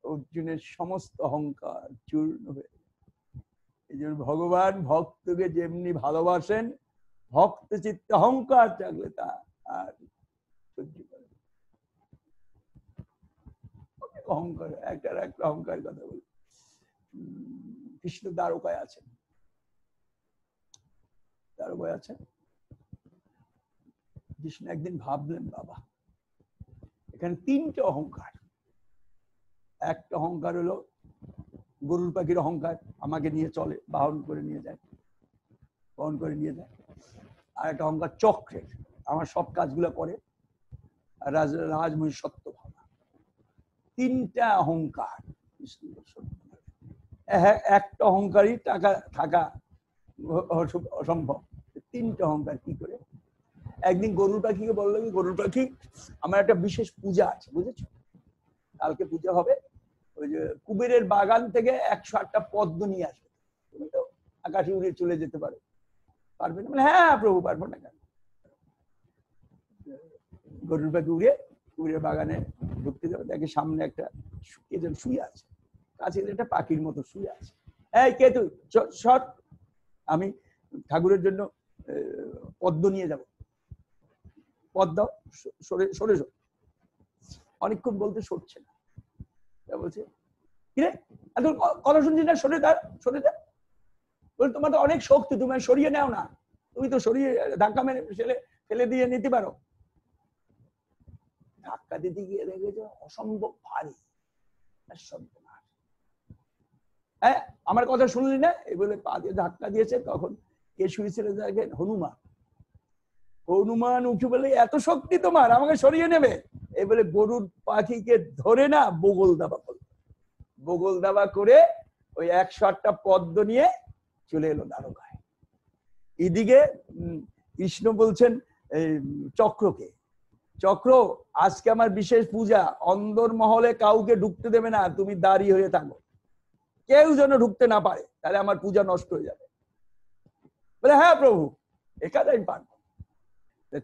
অর্জুনের সমস্ত অহংকার চূর্ণ হয়ে, এই জন্য ভগবান ভক্তকে যেমনি ভালোবাসেন, ভক্ত চিত্তে অহংকার থাকলে তা আর সহ্য করে। অহংকার একটা অহংকার কথা বলি। কৃষ্ণ দ্বারকায় আছেন, দ্বারকায় আছেন। কৃষ্ণ একদিন ভাবলেন বাবা এখানে তিনটে অহংকার। একটা অহংকার হলো গরুর পাখির অহংকার, আমাকে নিয়ে চলে, বাহন করে নিয়ে যায়, বহন করে নিয়ে যায়। আর একটা অহংকার চক্রের, আমার সব কাজগুলো করে, রাজমহিষ সত্য ভাবা। তিনটা অহংকার। একটা অহংকারই টাকা থাকা অসম্ভব, তিনটা অহংকার কি করে? একদিন গরুর পাখিকে বললো কি গরুর পাখি আমার একটা বিশেষ পূজা আছে, বুঝেছো? কালকে পূজা হবে, ওই যে কুবেরের বাগান থেকে 108টা পদ্ম নিয়ে আসবে, তুমি তো আকাশে উড়ে চলে যেতে পারো, পারবে না? মানে হ্যাঁ প্রভু পারবো না কেন। গরুর পাখি উড়ে কুবেরের বাগানে ঢুকতে যাবে, দেখে সামনে একটা কেজন শুয়ে আছে, কাছে একটা পাখির মতো শুয়ে আছে। এই কে তুই? শট, আমি ঠাকুরের জন্য পদ্ম নিয়ে যাব, পদ্ম সরে সরে সরে। অনেকক্ষণ বলতে সরছে না, বলছে কিরে এখন কথা শুনছি না, সরে যা সরে যা। বলে তোমার তো অনেক শক্তি, তুমি সরিয়ে নাও না, তুমি তো সরিয়ে ধাক্কা মেরে ফেলে দিয়ে নিতে পারো। ধাক্কা দিতে গিয়ে দেখেছে অসম্ভব ভারী। হ্যাঁ, আমার কথা শুনলি না? এই বলে পা দিয়ে ধাক্কা দিয়েছে। তখন কে শুয়েছিল দেখেন? হনুমান। হনুমান উঠে বলে, এত শক্তি তোমার, আমাকে সরিয়ে নেবে? এই বলে গরুর পাখিকে ধরে না বগল দাবা করলো। বগল দাবা করে ওই 108টা পদ্ম নিয়ে চলে এলো দ্বারকায়। এদিকে কৃষ্ণ বলছেন চক্রকে, চক্র আজকে আমার বিশেষ পূজা, অন্দর মহলে কাউকে ঢুকতে দেবে না, তুমি দাঁড়িয়ে হয়ে থাকো, কেউ যেন ঢুকতে না পারে, তাহলে আমার পূজা নষ্ট হয়ে যাবে। বলে হ্যাঁ প্রভু, এখানে আমি পারবো।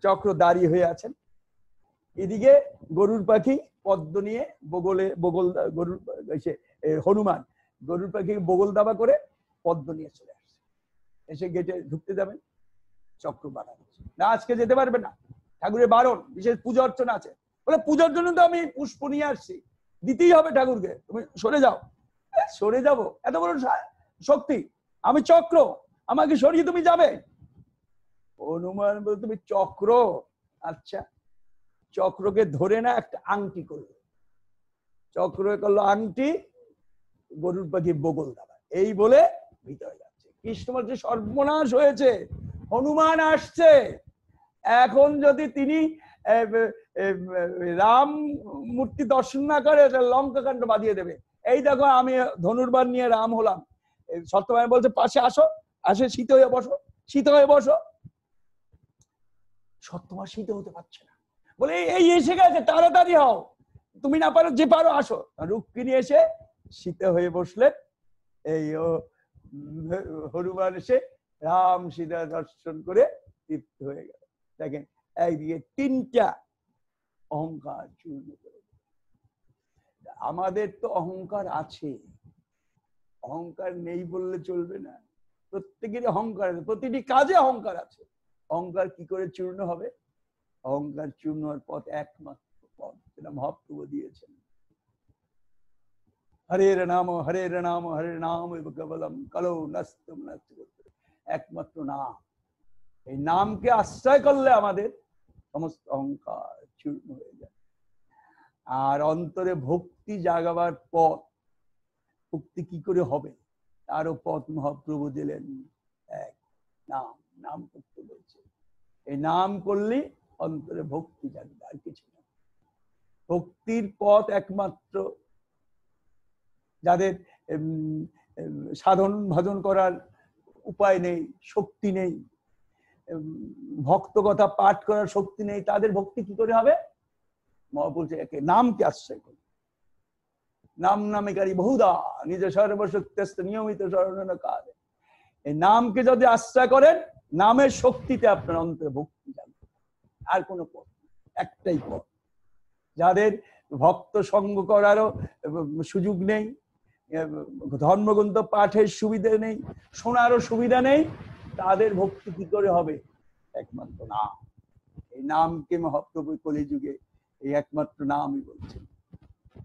চক্র দাঁড়িয়ে হয়ে আছেন। এদিকে গরুর পাখি পদ্ম নিয়ে বগলে বগল গরুর হনুমান গরুর পাখি বগল দাবা করে পদ্ম নিয়ে চলে আসছে। এসে গেটে ঢুকতে যাবেন, চক্র বাধা দিচ্ছে না, আজকে যেতে পারবে না, ঠাকুরের বারণ, বিশেষ পূজা অর্চনা আছে। বলে পূজার জন্য তো আমি পুষ্প নিয়ে আসছি, দিতেই হবে ঠাকুরকে, তুমি সরে যাও। সরে যাব? এত বড় শক্তি, আমি চক্র, আমাকে সরিয়ে তুমি যাবে? হনুমান বলে, তুমি চক্র? আচ্ছা। চক্রকে ধরে না একটা আংটি করলো, চক্র করলো আংটি, গরুর পাখি বগল দাবা। এই বলে ভিতরে যাচ্ছে। কৃষ্ণ বলছে সর্বনাশ হয়েছে, হনুমান আসছে, এখন যদি তিনি রাম মূর্তি দর্শন না করে লঙ্কা কাণ্ড বাঁধিয়ে দেবে। এই দেখো আমি ধনুর্বাণ নিয়ে রাম হলাম। সত্যভামা বলছে পাশে আসো, আসে শীত হয়ে বসো, শীত হয়ে বসো। সত্যভামা শীত হতে পারছে না, বলে এই এসে গেছে, তাড়াতাড়ি হও, তুমি না পারো, যে পারো আসো। রুক্মিণী এসে শীত হয়ে বসলেন। এই হনুমান এসে রাম সীতা দর্শন করে তৃপ্ত হয়ে গেল। দেখেন একদিকে 3টা অহংকার চূর্ণ করে। আমাদের তো অহংকার আছে, অহংকার নেই বললে চলবে না। প্রত্যেকেরই অহংকার আছে, প্রতিটি কাজে অহংকার আছে। অহংকার কি করে চূর্ণ হবে? অহংকার চূর্ণ হওয়ার পথ একমাত্র পথ, যেটা মহাপ্রভু দিয়েছেন, হরের নাম হরের নাম হরের নাম কেবলম কলো নস্তুম নস্ত, একমাত্র নাম। এই নামকে আশ্রয় করলে আমাদের সমস্ত অহংকার চূর্ণ হয়ে যায়। আর অন্তরে ভক্তি জাগাবার পথ, ভক্তি কি করে হবে তারও পথ মহাপ্রভু দিলেন, এক নাম। নাম করতে বলছে, এই নাম করলে অন্তরে ভক্তি জাগবে, আর কিছু না। ভক্তির পথ একমাত্র, যাদের সাধন ভজন করার উপায় নেই, শক্তি নেই, ভক্ত কথা পাঠ করার শক্তি নেই, তাদের ভক্তি কি করে হবে? মহাপুরুষ একে নামকে আশ্রয় করে। নাম নামিকারী বহুদা নিজ সর্বশক্তি নিয়মিত স্মরণ কালে। এই নামকে যদি আশ্রয় করেন, নামের শক্তিতে আপনার অন্তরে ভক্তি জানবে। আর কোনো পথ, একটাই পথ। যাদের ভক্ত সঙ্গ করারও সুযোগ নেই, ধর্মগ্রন্থ পাঠের সুবিধা নেই, শোনারও সুবিধা নেই, তাদের ভক্তি কি করে হবে? একমাত্র নাম। এই নামকে মহাপ্রভু কলিযুগে এই একমাত্র নামই বলছেন,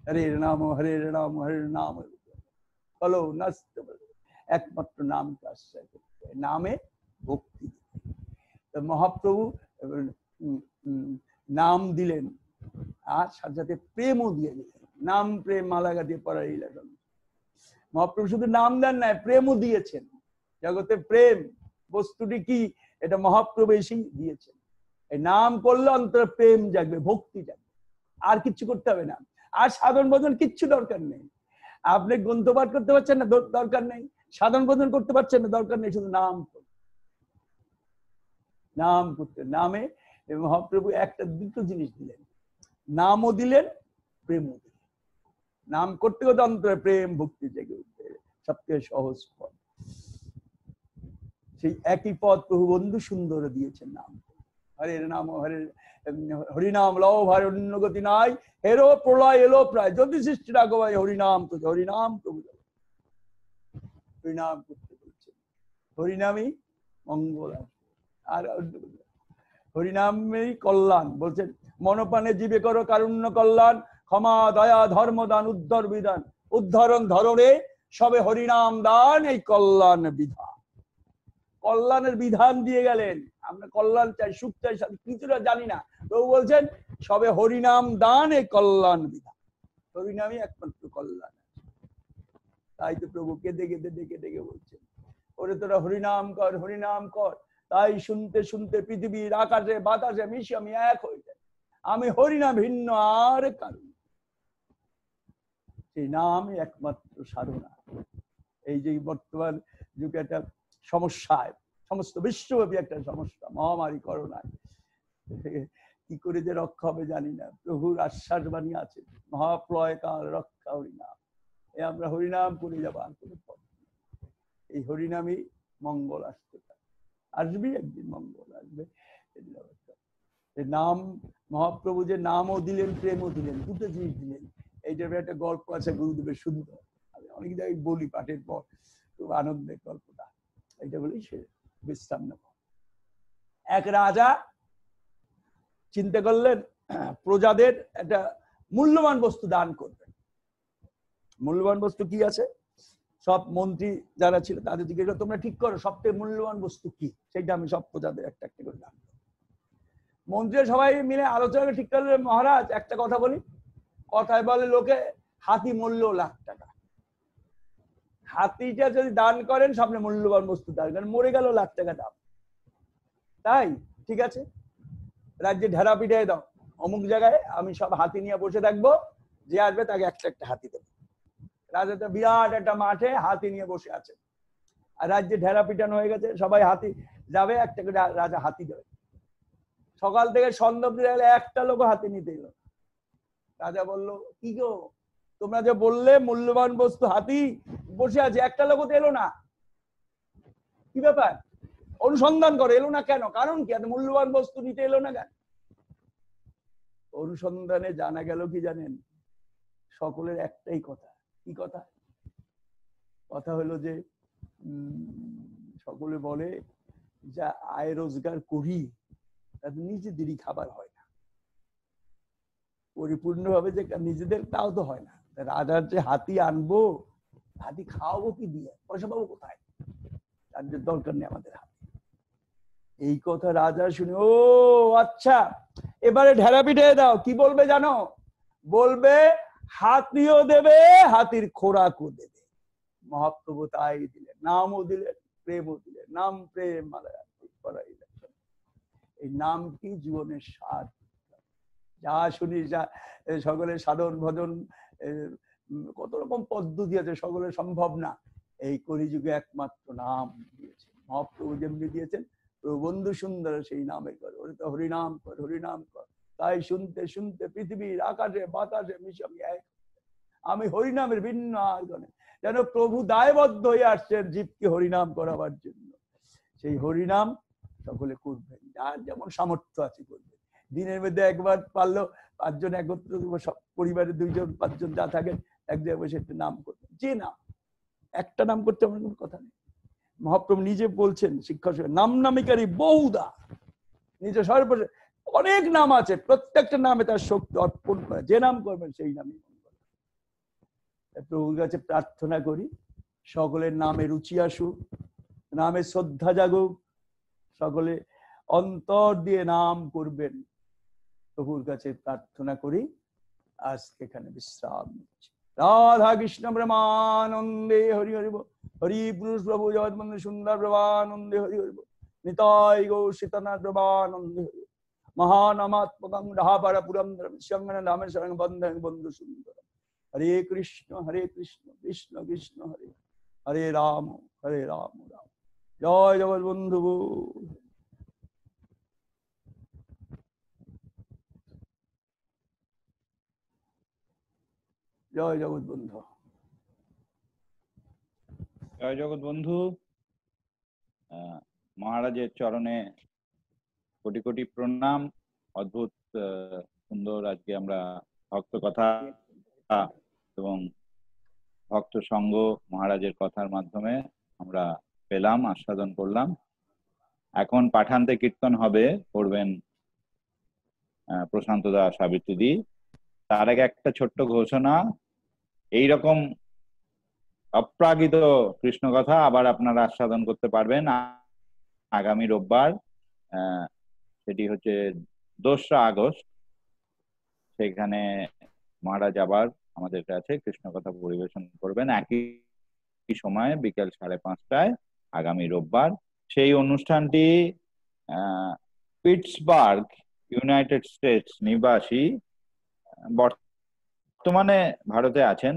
হরের নাম হরের নাম হরের নাম বলো নস্ত, একমাত্র নামকে আশ্রয় করতে, নামে ভক্তি। মহাপ্রভু নাম দিলেন, আর সাথে সাথে প্রেমও দিয়ে দিলেন। নাম প্রেম মালাগা দিয়ে পড়াই লাগল। মহাপ্রভু শুধু নাম দেন নাই, প্রেমও দিয়েছেন। জগতে প্রেম বস্তুটি কি, এটা মহাপ্রভু এসেই দিয়েছেন। এই নাম করলে অন্তরে প্রেম জাগবে, ভক্তি জাগবে, আর কিচ্ছু করতে হবে না। আর সাধন ভজন কিচ্ছু দরকার নেই। আপনি গ্রন্থ পাঠ করতে পারছেন না, দরকার নেই। সাধন ভজন করতে পারছেন না, দরকার নেই। শুধু নাম নাম করতে, নামে মহাপ্রভু একটা দুটো জিনিস দিলেন, নামও দিলেন, প্রেমও দিলেন। নাম করতে করতে অন্তরে প্রেম ভক্তি জেগে উঠবে, সবথেকে সহজ পথ। সেই একই পথ প্রভু বন্ধু সুন্দর দিয়েছেন। নাম হরের নাম হরের হরিনাম লও ভার অন্য গতি নাই, হেরো প্রলয় এলো প্রায়, যদি সৃষ্টি রাখো ভাই হরিনাম তো হরিনাম প্রভু হরিনাম করতে বলছেন। হরিনামই মঙ্গল, আর হরিনামেই কল্যাণ। বলছেন মনপানে জীবে করো কারুণ্য কল্যাণ, ক্ষমা দয়া ধর্ম দান উদ্ধর বিধান, উদ্ধরণ ধরনে সবে হরিনাম দান, এই কল্যাণ বিধান। কল্যাণের বিধান দিয়ে গেলেন। আমরা কল্যাণ চাই, সুখ চাই, কিছুটা জানি না। প্রভু বলছেন সবে হরিনাম দান এ কল্যাণ বিধান। হরিনামই একমাত্র কল্যাণ। তাই তো প্রভু কেঁদে কেঁদে ডেকে ডেকে বলছেন, ওরে তোরা হরিনাম কর, হরিনাম কর। তাই শুনতে শুনতে পৃথিবীর আকাশে বাতাসে মিশে আমি এক হয়ে যাই। আমি হরিনাম ভিন্ন আর কারণ। সেই নামই একমাত্র সাধনা। এই যে বর্তমান যুগে একটা সমস্যায়, সমস্ত বিশ্বব্যাপী একটা সমস্যা, মহামারী করোনায় কি করে যে রক্ষা হবে জানি না। প্রভুর আশ্বাস বাণী আছে, মহাপ্রলয় কাল রক্ষা হরিনাম। আমরা হরিনাম করে যাবো, আর কোনো পথ নেই। এই হরিনামই মঙ্গল আসতে পারে, আসবে একদিন মঙ্গল আসবে। নাম, মহাপ্রভু যে নামও দিলেন, প্রেমও দিলেন, দুটো জিনিস দিলেন। এইটার একটা গল্প আছে গুরুদেবের সুন্দর, আমি অনেক জায়গায় বলি পাঠের পর, খুব আনন্দের গল্পটা। এটা বলি সে বিশ্রাম নেব। এক রাজা চিন্তা করলেন প্রজাদের একটা মূল্যবান বস্তু দান করবেন। মূল্যবান বস্তু কি আছে? সব মন্ত্রী যারা ছিল তাদের দিকে তোমরা ঠিক করো সবচেয়ে মূল্যবান বস্তু কি, সেটা আমি সব প্রজাদের একটা একটা করে দান। মন্ত্রীরা সবাই মিলে আলোচনা ঠিক করলেন, মহারাজ একটা কথা বলি। কথায় বলে লোকে হাতি মূল্য $1,00,000। হাতিটা যদি দান করেন সবচেয়ে মূল্যবান বস্তু দান করেন, মরে গেল $1,00,000 দাম। তাই ঠিক আছে, রাজ্যে ঢেরা পিটাই দাও, অমুক জায়গায় আমি সব হাতি নিয়ে বসে থাকবো, যে আসবে তাকে একটা একটা হাতি দেবো। রাজা তো বিরাট একটা মাঠে হাতি নিয়ে বসে আছে, আর রাজ্যে ঢেরা পিটানো হয়ে গেছে, সবাই হাতি যাবে, একটা করে রাজা হাতি দেবে। সকাল থেকে সন্ধ্যা অবধি একটা লোক হাতি নিতে এলো। রাজা বলল, কি গো তোমরা যে বললে মূল্যবান বস্তু হাতি বসে আছে, একটা লোক তো এলো না, কি ব্যাপার? অনুসন্ধান করে এলো না কেন? কারণ কি? এত মূল্যবান বস্তু নিতে এলো না কেন? অনুসন্ধানে জানা গেল কি জানেন, সকলের একটাই কথা। কি কথা? কথা হলো যে সকলে বলে যা আয় রোজগার করি তাতে নিজেদেরই খাবার হয় না পরিপূর্ণভাবে, যে নিজেদের তাও তো হয় না। রাজার যে হাতি আনবো, হাতি খাওয়াবো কি দিয়ে, পয়সা পাবো কোথায়? তার যে দরকার নেই আমাদের হাতি। এই কথা রাজা শুনে, ও আচ্ছা এবারে ঢেরা পিটিয়ে দাও। কি বলবে জানো? বলবে হাতিও দেবে, হাতির খোরাকও দেবে। মহাপ্রভু তাই দিলেন, নামও দিলেন, প্রেমও দিলেন। নাম প্রেম এই নাম কি জীবনের সার। যা শুনি যা সকলের সাধন ভজন কত রকম পদ্ধতি আছে, সকলের সম্ভব না। এই কলিযুগে একমাত্র নাম দিয়েছে মহাপ্রভু, যেমনি দিয়েছেন প্রবন্ধু সুন্দর সেই নামের কর, ওরে তো হরিনাম কর, হরিনাম কর। তাই শুনতে শুনতে পৃথিবীর আকাশে বাতাসে মিশে আমি এক। আমি হরিনামের ভিন্ন আর গণে। যেন প্রভু দায়বদ্ধ হয়ে আসছেন জীবকে হরিনাম করাবার জন্য। সেই হরিনাম সকলে করবেন, যার যেমন সামর্থ্য আছে করবেন। দিনের মধ্যে একবার পারলো 5 জন একত্র, সব পরিবারের 2 জন 5 জন যা থাকেন এক জায়গায় বসে একটা নাম করবেন। যে নাম, একটা নাম করতে আমার কোনো কথা নেই। মহাপ্রভু নিজে বলছেন শিক্ষা নাম নামিকারী বহুদা, নিজে সর্বশেষ অনেক নাম আছে, প্রত্যেকটা নামে তার শক্তি অর্পণ করে। যে নাম করবেন সেই নামই মঙ্গল। প্রভুর কাছে প্রার্থনা করি সকলের নামে রুচি আসুক, নামে শ্রদ্ধা জাগুক, সকলে অন্তর দিয়ে নাম করবেন। প্রভুর কাছে প্রার্থনা করি। আজকে এখানে বিশ্রাম নিচ্ছি। রাধা কৃষ্ণ প্রেমানন্দে হরি হরি বল। হরি পুরুষ প্রভু জগৎবন্ধু সুন্দর প্রভানন্দে হরি হরি বল। নিতাই গৌর সীতানাথ প্রভানন্দে হরি। মহানামাত্মকং রাহাপারা পুরন্দরম সঙ্গন রামের সঙ্গ বন্ধন বন্ধু সুন্দর। হরে কৃষ্ণ কৃষ্ণ কৃষ্ণ হরে হরে রাম রাম। জয় জগৎবন্ধু। জয় জগৎবন্ধু। জয় জগৎবন্ধু। মহারাজের চরণে কোটি কোটি প্রণাম। অদ্ভুত সুন্দর আজকে আমরা ভক্ত কথা এবং ভক্ত সঙ্গ মহারাজের কথার মাধ্যমে আমরা পেলাম, আস্বাদন করলাম। এখন পাঠান্তে কীর্তন হবে, করবেন প্রশান্ত দা, সাবিত্রী দি। তার আগে একটা ছোট্ট ঘোষণা, এইরকম অপ্রাকৃত কৃষ্ণ কথা আবার আপনারা আস্বাদন করতে পারবেন আগামী রোববার, সেটি হচ্ছে 2রা আগস্ট সেখানে মহারাজ আবার আমাদের কাছে কৃষ্ণ কথা পরিবেশন করবেন একই সময়ে বিকেল 5:30টায় আগামী রোববার। সেই অনুষ্ঠানটি পিটসবার্গ, ইউনাইটেড স্টেটস নিবাসী, বর্তমানে ভারতে আছেন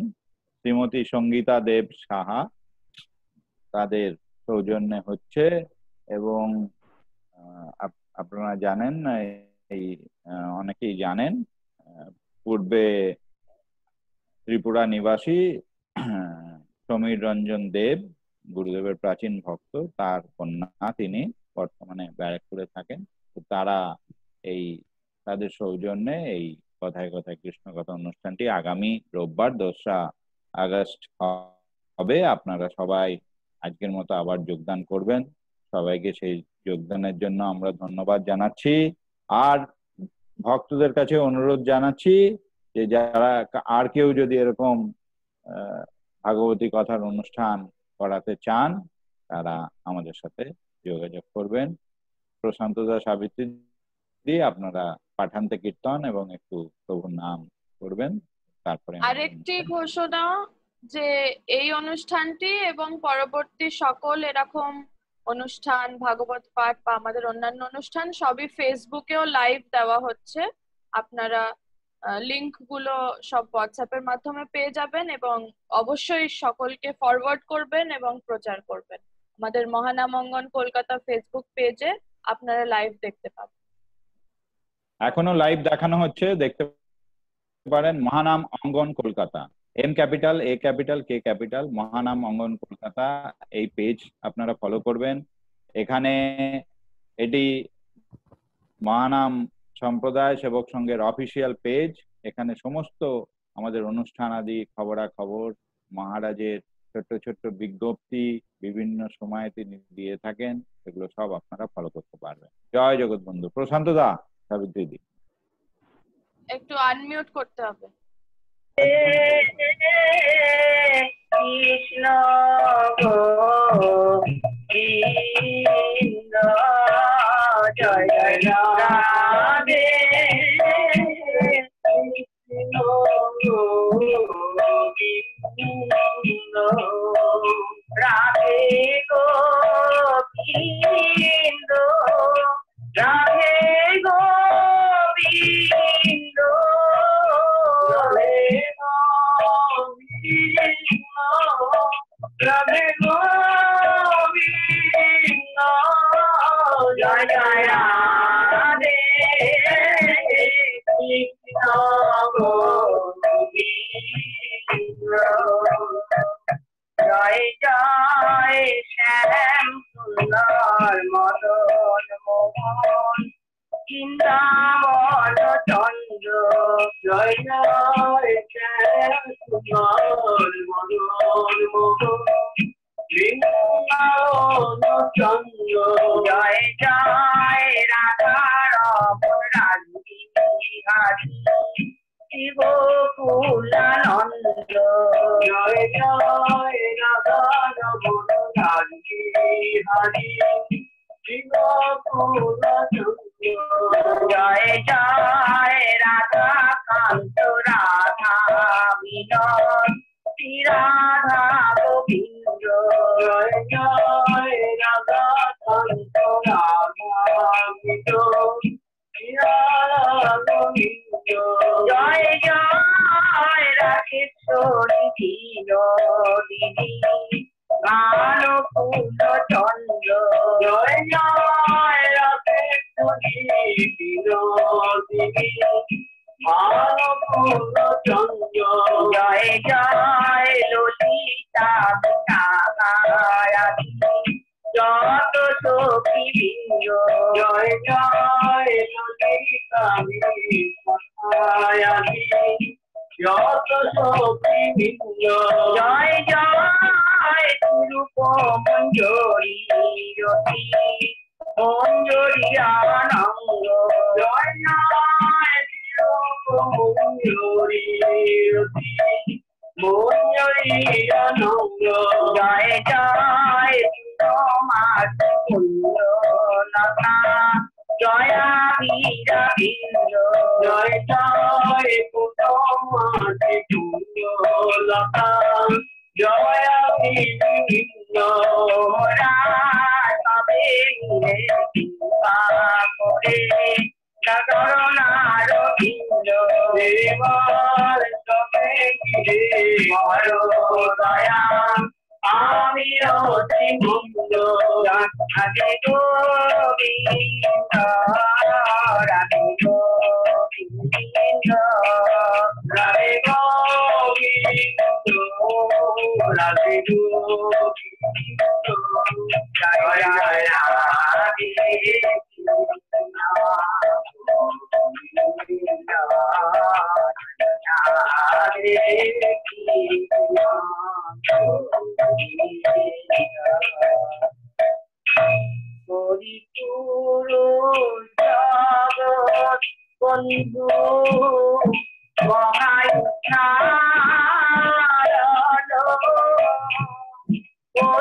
শ্রীমতী সঙ্গীতা দেব সাহা, তাদের সৌজন্যে হচ্ছে। এবং আপনারা জানেন, এই অনেকেই জানেন, পূর্বে ত্রিপুরা নিবাসী সমীর রঞ্জন দেব গুরুদেবের প্রাচীন ভক্ত, তার কন্যা তিনি, বর্তমানে ব্যারাকপুরে থাকেন। তো তারা এই তাদের সৌজন্যে এই কথায় কথায় কৃষ্ণ কথা অনুষ্ঠানটি আগামী রোববার 2রা আগস্ট হবে। আপনারা সবাই আজকের মতো আবার যোগদান করবেন। সবাইকে সেই যোগদানের জন্য আমরা ধন্যবাদ জানাচ্ছি। আর ভক্তদের কাছে অনুরোধ জানাচ্ছি যে যারা আর কেউ যদি এরকম ভাগবতী কথার অনুষ্ঠান করাতে চান তারা আমাদের সাথে যোগাযোগ করবেন। প্রশান্ত দাস সাবিত্রী দিয়ে আপনারা পাঠান্তে কীর্তন এবং একটু প্রভুর নাম করবেন। তারপরে আরেকটি ঘোষণা যে এই অনুষ্ঠানটি এবং পরবর্তী সকল এরকম অনুষ্ঠান, ভাগবত পাঠ বা আমাদের অন্যান্য অনুষ্ঠান সবই ফেসবুকেও লাইভ দেওয়া হচ্ছে। আপনারা লিংক গুলো সব হোয়াটসঅ্যাপের মাধ্যমে পেয়ে যাবেন এবং অবশ্যই সকলকে ফরওয়ার্ড করবেন এবং প্রচার করবেন। আমাদের মহানাম অঙ্গন কলকাতা ফেসবুক পেজে আপনারা লাইভ দেখতে পাবেন। এখনো লাইভ দেখানো হচ্ছে, দেখতে পারেন। মহানাম অঙ্গন কলকাতা, এম ক্যাপিটাল, এ ক্যাপিটাল, কে ক্যাপিটাল, মহানাম অঙ্গন কলকাতা, এই পেজ আপনারা ফলো করবেন। এখানে এটি মহানাম সম্প্রদায় সেবক সংঘের অফিসিয়াল পেজ। এখানে সমস্ত আমাদের অনুষ্ঠান আদি, খবরাখবর, মহারাজের ছোট্ট ছোট্ট বিজ্ঞপ্তি বিভিন্ন সময়ে তিনি দিয়ে থাকেন, এগুলো সব আপনারা ফলো করতে পারবেন। জয় জগৎবন্ধু। প্রশান্ত দা, সাবিত্রী দি, একটু আনমিউট করতে হবে। কৃষ্ণ গোবিন্দ জয় জয় রাধে, কৃষ্ণ গোবিন্দ রাধে গোবিন্দ, রাধে গোবিন্দ, রাধে গোবিন্দ, জয় জয় রাধে, কৃষ্ণ গোবিন্দ, জয় জয় শ্যাম সুন্দর মদন মোহন বৃন্দাবন চন্দ্র, জয় জয় শ্যাম সুন্দর মদন মোহন বৃন্দাবন চন্দ্র, জয় জয় রাধা রমণ রাধি বিহারী শিবকুলানন্দ, জয় জয় রাধা রমণ রাধি বিহারী শিবকুলানন্দ, জয় জয় রাধা কান্ত রাধা মিলন রাধা গোবিন্দ, জয় জয় রাধা কান্ত রাধা মিলন রাধা গোবিন্দ, জয় জয় রাধেশ্বরী বিনোদিনী গান কুন্দ চন্দ্র, জয় জয় রাধেশ্বরী বিনোদিনী গান কুন্দ চন্দ্র, জয় জয় ললিতা বিনায়ানী যত সখী বৃন্দ, জয় জয় ললিতা বিনায়ানী যত সখী বৃন্দ, জয় জয় রূপ মঞ্জরি রতি মঞ্জরি আনন্দ, জয় জয় রূপ মঞ্জরি রতি মঞ্জরি আনন্দ, জয় জয় তোমার কুঞ্জ লতা জয়া বীরা বীন্দ, জয় জয় কৃপা করে করুণার বিন্দু দেবার চোখে ঘিরে বড় দয়া আমি অতি মুগ্ধ রাধে গোবিন্দ রাধে গোবিন্দ রাধে গোবিন্দ রাধে গোবিন্দ জয় জয় রাধে বন্ধু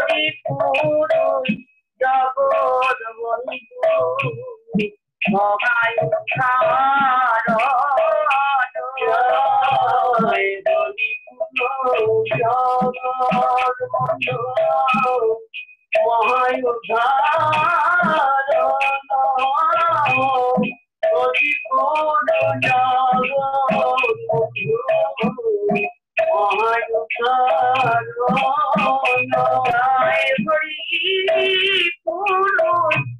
পরিপূর্ণ জগৎ বন্ধু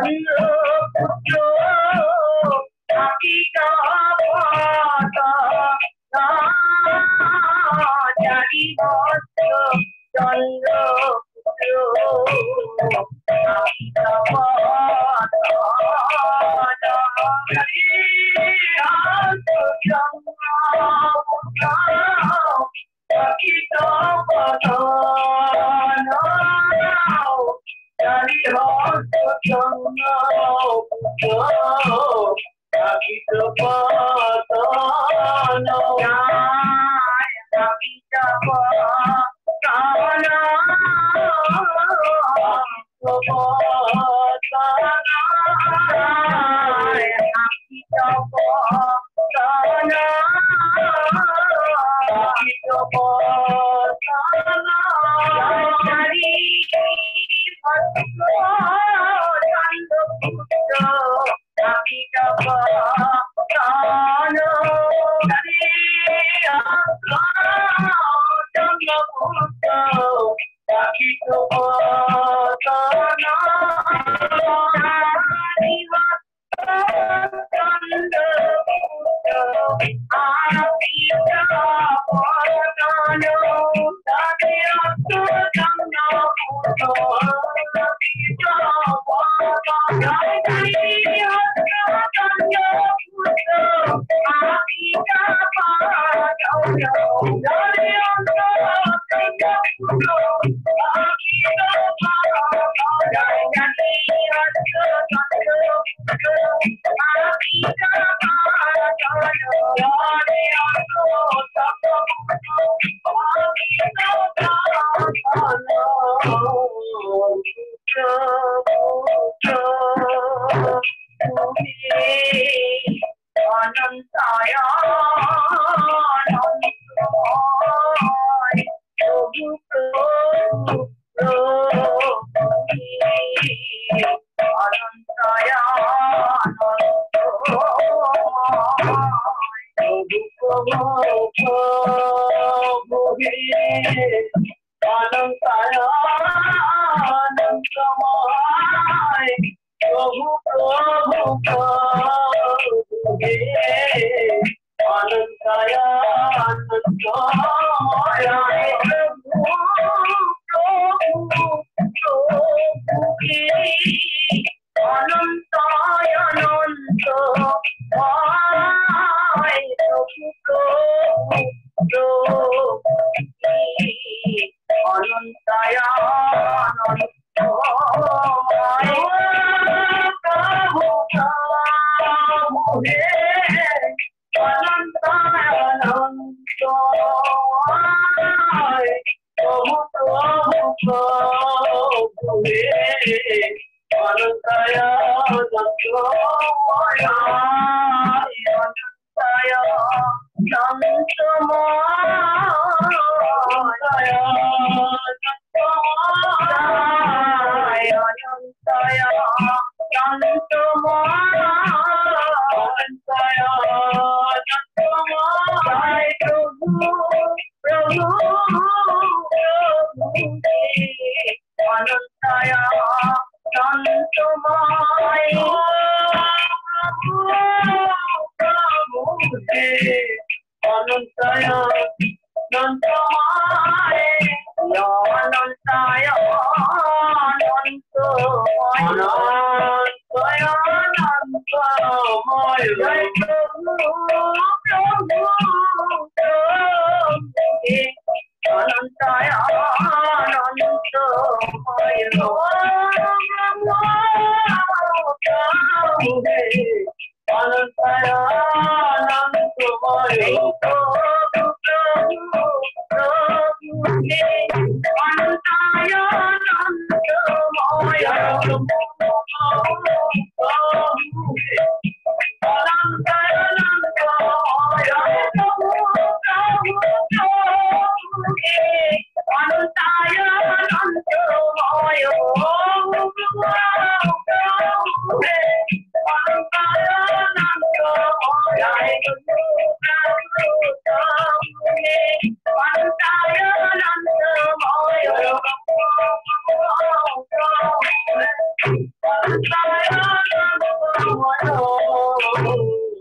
চন্দ্রপুত্র আকিকা চারি বস্ত্র চন্দ্রপুত্র আকিকা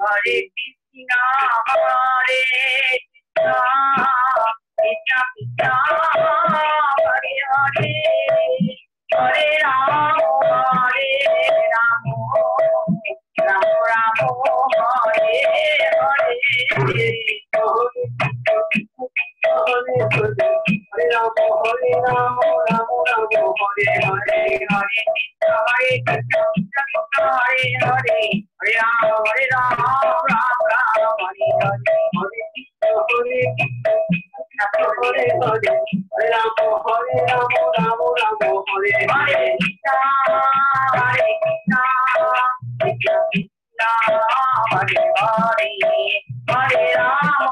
Hare Krishna, Hare Krishna, Krishna Krishna, Hare Hare, Hare Rama, Hare Rama, Rama Rama, Hare Hare. Hare Rama, Hare Rama, Rama Rama, Hare Hare, Hare Krishna, Krishna Krishna, Hare Hare, Hare Rama, Rama Rama, Hare Hare, Hare Krishna, Krishna Hare Hare, Hare Rama, Rama Rama, Hare Hare, Krishna, Hare Krishna, Krishna Krishna, Hare Hare, Hare Rama,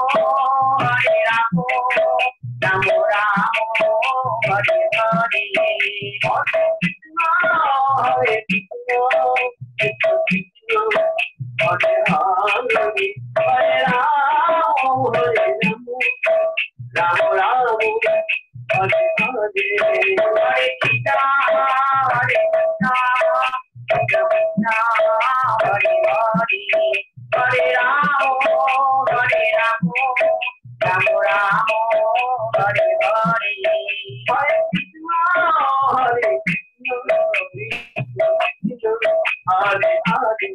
Hare Rama, Rama Rama, Hare Hare, Hare Krishna, Hare Krishna, Krishna Krishna, Hare Hare, Hare Rama, Hare Rama, Rama Rama, Hare Hare, Hare Krishna, Hare Krishna, Krishna Krishna, Hare Hare,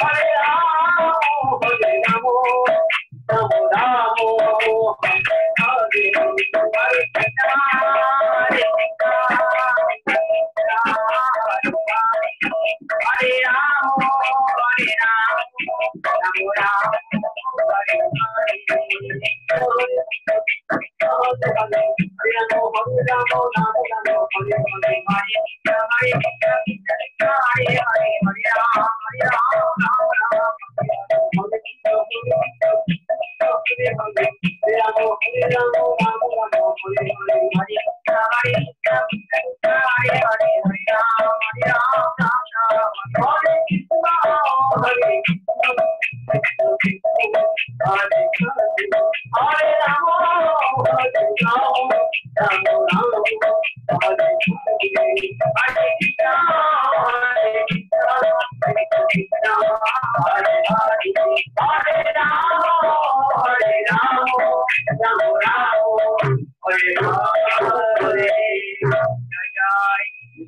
Hare Rama, Hare Rama, Rama Rama, Hare Hare, Hare Krishna, Hare Krishna, Krishna Krishna, Hare Hare, Hare Rama, Hare Rama, Rama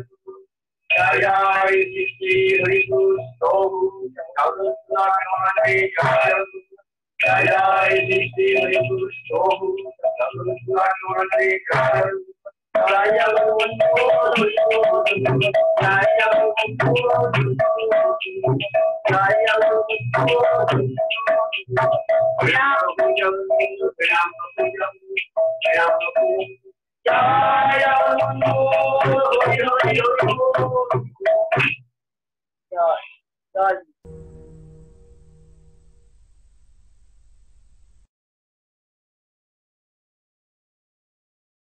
Rama, Hare Hare, Hare Krishna, Hare Krishna, Hare Rama, Hare Rama, Rama Rama, Hare